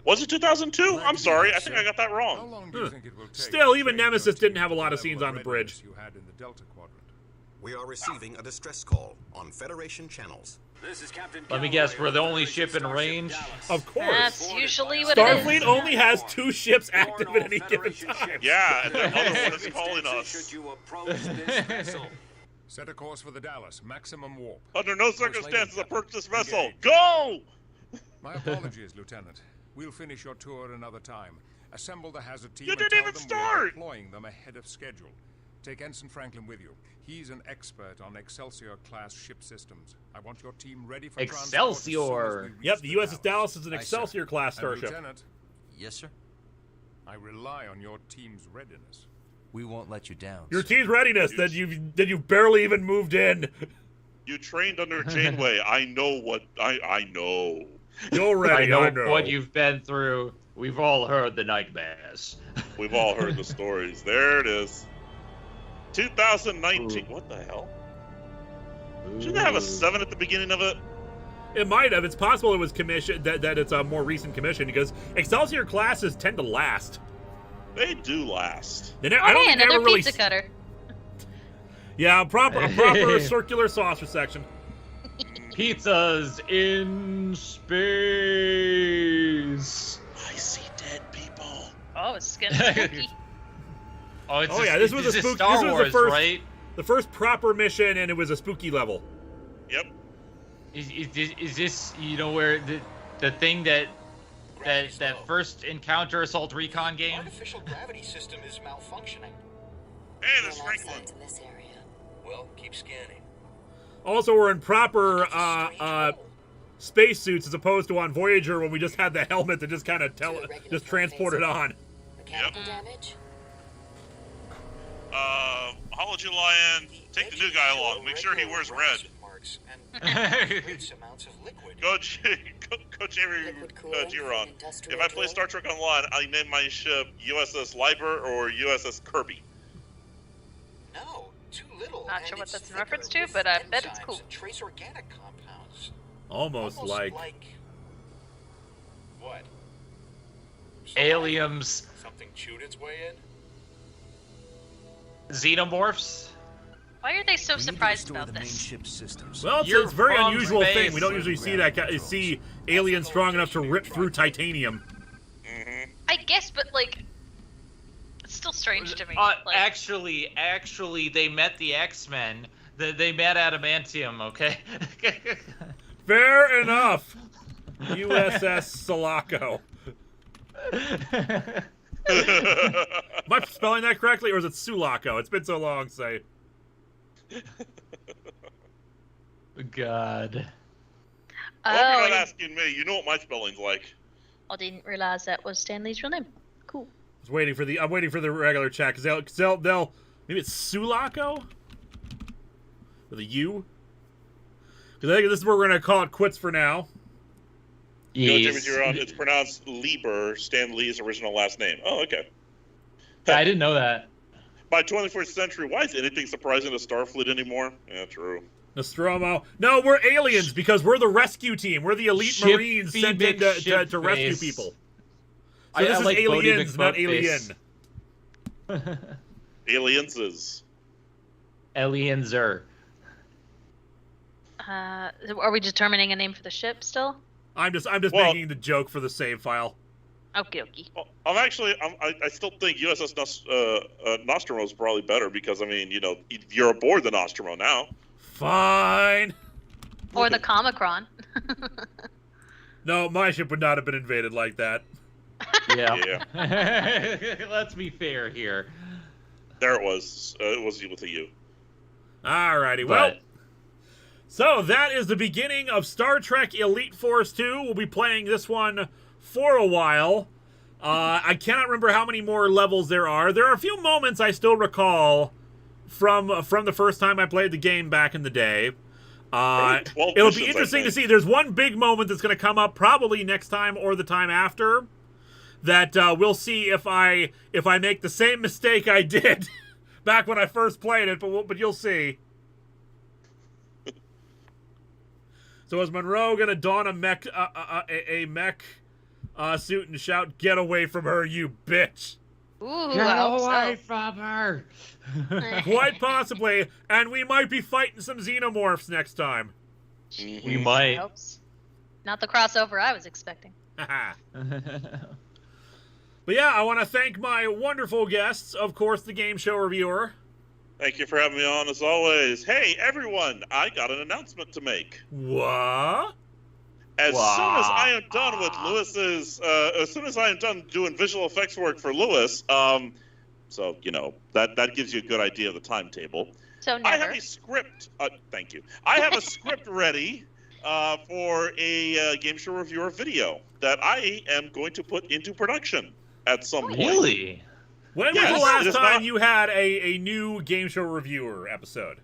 Was it 2002? I'm sorry, I think I got that wrong. How long do you think it will take? Still, even Nemesis didn't have a lot of scenes on the bridge. You had in the Delta Quadrant. We are receiving a distress call on Federation channels. This is Captain Let me guess, we're the only ship in range? Of course. That's usually what it is. Starfleet only has 2 ships active at any given time. Yeah, and the other one is calling us. Set a course for the Dallas. Maximum warp. Under no circumstances approach this vessel. Go! My apologies, Lieutenant. We'll finish your tour another time. Assemble the hazard team You and didn't tell even them start! we're deploying them ahead of schedule. Take Ensign Franklin with you. He's an expert on Excelsior-class ship systems. I want your team ready for transport as soon as we Excelsior! reach Yep, the the USS Dallas. Dallas is an Aye, sir. Excelsior-class And starship. Lieutenant, Yes, sir. I rely on your team's readiness. We won't let you down. Your sir. team's readiness that you've barely even moved in. You trained under Janeway. I know what I know. You're ready. I know what you've been through. We've all heard the nightmares. We've all heard the stories. There it is. 2019. What the hell? Shouldn't it have a 7 at the beginning of it? It might have. It's possible it was commissioned that it's a more recent commission because Excelsior classes tend to last. They do last. I don't think they another ever really. pizza cutter. Yeah, a proper circular saucer section. Pizzas in space. I see dead people. Oh, it's getting spooky. Oh yeah, this was a spooky. Star This was Wars, the first, right? the first proper mission, and it was a spooky level. Yep. Is this where the thing that first encounter assault recon game? Artificial gravity system is malfunctioning. Hey, this Franklin. In this area. Well, keep scanning. Also, we're in proper spacesuits as opposed to on Voyager when we just had the helmet that just kind of just transported on. Mechanical damage? Hology Lion, take the new guy along. Make sure he wears red. Coach Giron, if I play Star Trek Online, I name my ship USS Liber or USS Kirby. No, too little. Not sure what that's in reference to, but I bet it's cool. Trace organic compounds. Almost like what? Aliens. Something chewed its way in? Xenomorphs. Why are they so We need to surprised restore about the main this? ship systems. Well, You're it's a very from unusual thing. space. We don't usually see aliens strong enough to rip through titanium. I guess, but like, it's still strange to me. Actually, they met the X-Men. They met adamantium. Okay. Fair enough. USS Sulaco. Am I spelling that correctly, or is it Sulaco? It's been so long, say. God. Well, you're not asking me. You know what my spelling's like. I didn't realize that was Stanley's real name. Cool. I'm waiting for the regular chat because they'll maybe it's Sulaco with a U. Because I think this is where we're gonna call it quits for now. Yes. It's pronounced Lieber, Stan Lee's original last name. Oh, okay. I didn't know that. By 21st century, why is anything surprising to Starfleet anymore? Yeah, true. Nostromo. No, we're aliens because we're the rescue team. We're the elite Marines sent in to rescue people. So this is like aliens, not alien. Alienses. Alienser. Are we determining a name for the ship still? I'm just making the joke for the save file. Okie dokie. I still think USS Nostromo is probably better because, I mean, you're aboard the Nostromo now. Fine. Or the Comicron. No, my ship would not have been invaded like that. Yeah. Let's be fair here. There it was. It was with a U. Alrighty, well. So that is the beginning of Star Trek Elite Force 2. We'll be playing this one for a while. I cannot remember how many more levels there are. There are a few moments I still recall from the first time I played the game back in the day. It'll be interesting to see. There's one big moment that's going to come up probably next time or the time after that we'll see if I make the same mistake I did back when I first played it, but you'll see. So is Munroe gonna don a mech suit and shout, "Get away from her, you bitch"? Ooh, Get away from her! Quite possibly, and we might be fighting some xenomorphs next time. We might. Not the crossover I was expecting. But yeah, I want to thank my wonderful guests, of course, the game show reviewer. Thank you for having me on, as always. Hey, everyone, I got an announcement to make. What? As soon as I am done with Lewis's, as soon as I am done doing visual effects work for Lewis, so you know that gives you a good idea of the timetable. So never. I have a script. Thank you. I have a script ready for a game show reviewer video that I am going to put into production at some point. Really? When was the last time you had a new game show reviewer episode?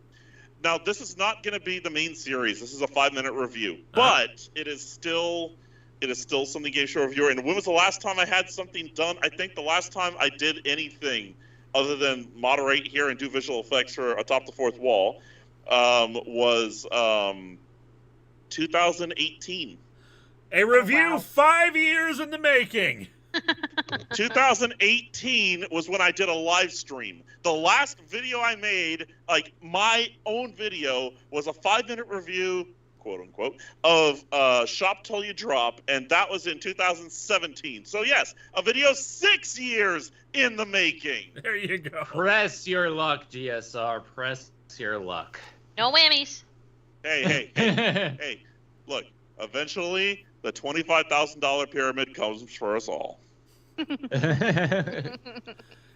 Now, this is not going to be the main series. This is a 5-minute review, but it is still something game show reviewer. And when was the last time I had something done? I think the last time I did anything other than moderate here and do visual effects for Atop the Fourth Wall was 2018. A review 5 years in the making. 2018 was when I did a live stream. The last video I made, like my own video, was a 5-minute review, quote unquote, of Shop Till You Drop, and that was in 2017. So yes, a video 6 years in the making. There you go. Press your luck, GSR. Press your luck. No whammies. Hey, look, eventually the $25,000 pyramid comes for us all.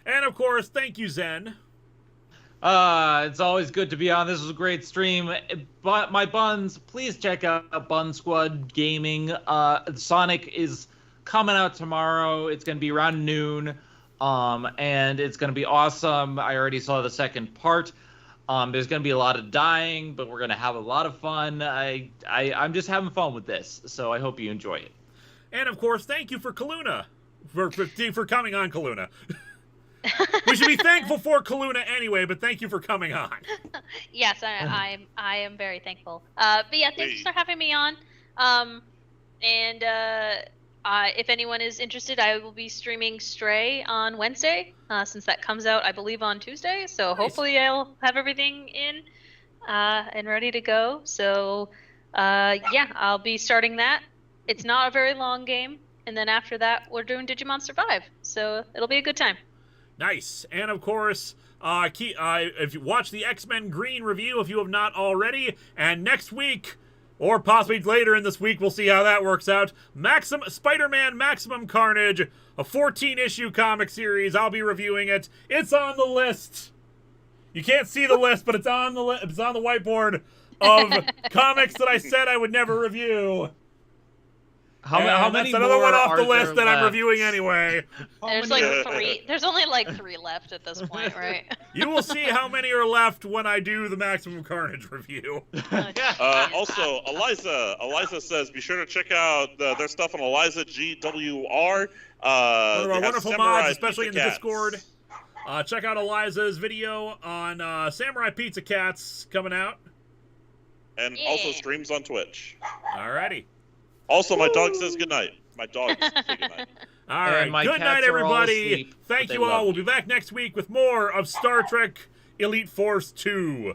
And of course, thank you, Zen. It's always good to be on. This was a great stream. But my buns, please check out Bun Squad Gaming. Sonic is coming out tomorrow. It's going to be around noon. And it's going to be awesome. I already saw the second part. There's going to be a lot of dying, but we're going to have a lot of fun. I'm just having fun with this, so I hope you enjoy it. And of course, thank you for Kaluna, for coming on, Kaluna. We should be thankful for Kaluna anyway, but thank you for coming on. Yes, I am very thankful. But yeah, thanks for having me on. If anyone is interested, I will be streaming Stray on Wednesday, since that comes out, I believe, on Tuesday. So hopefully I'll have everything in and ready to go. So yeah, I'll be starting that. It's not a very long game. And then after that, we're doing Digimon Survive. So it'll be a good time. Nice. And of course, if you watch the X-Men Green review, if you have not already, and next week, or possibly later in this week, we'll see how that works out, Spider-Man Maximum Carnage, a 14-issue comic series. I'll be reviewing it. It's on the list. You can't see the list, but it's on the it's on the whiteboard of comics that I said I would never review. How many that's another more one off the are list there that I'm left? reviewing anyway. There's like 3. There's only like 3 left at this point, right? You will see how many are left when I do the Maximum Carnage review. Also, Eliza says, be sure to check out their stuff on Eliza GWR. One of our wonderful mods, especially in the Cats. Discord. Check out Eliza's video on Samurai Pizza Cats coming out. And also streams on Twitch. Alrighty. Also, my dog says goodnight. My dog says goodnight. All right. Good night, everybody. Asleep, Thank you all. We'll be back next week with more of Star Trek Elite Force 2.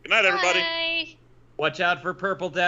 Good night, everybody. Bye. Watch out for Purple Death.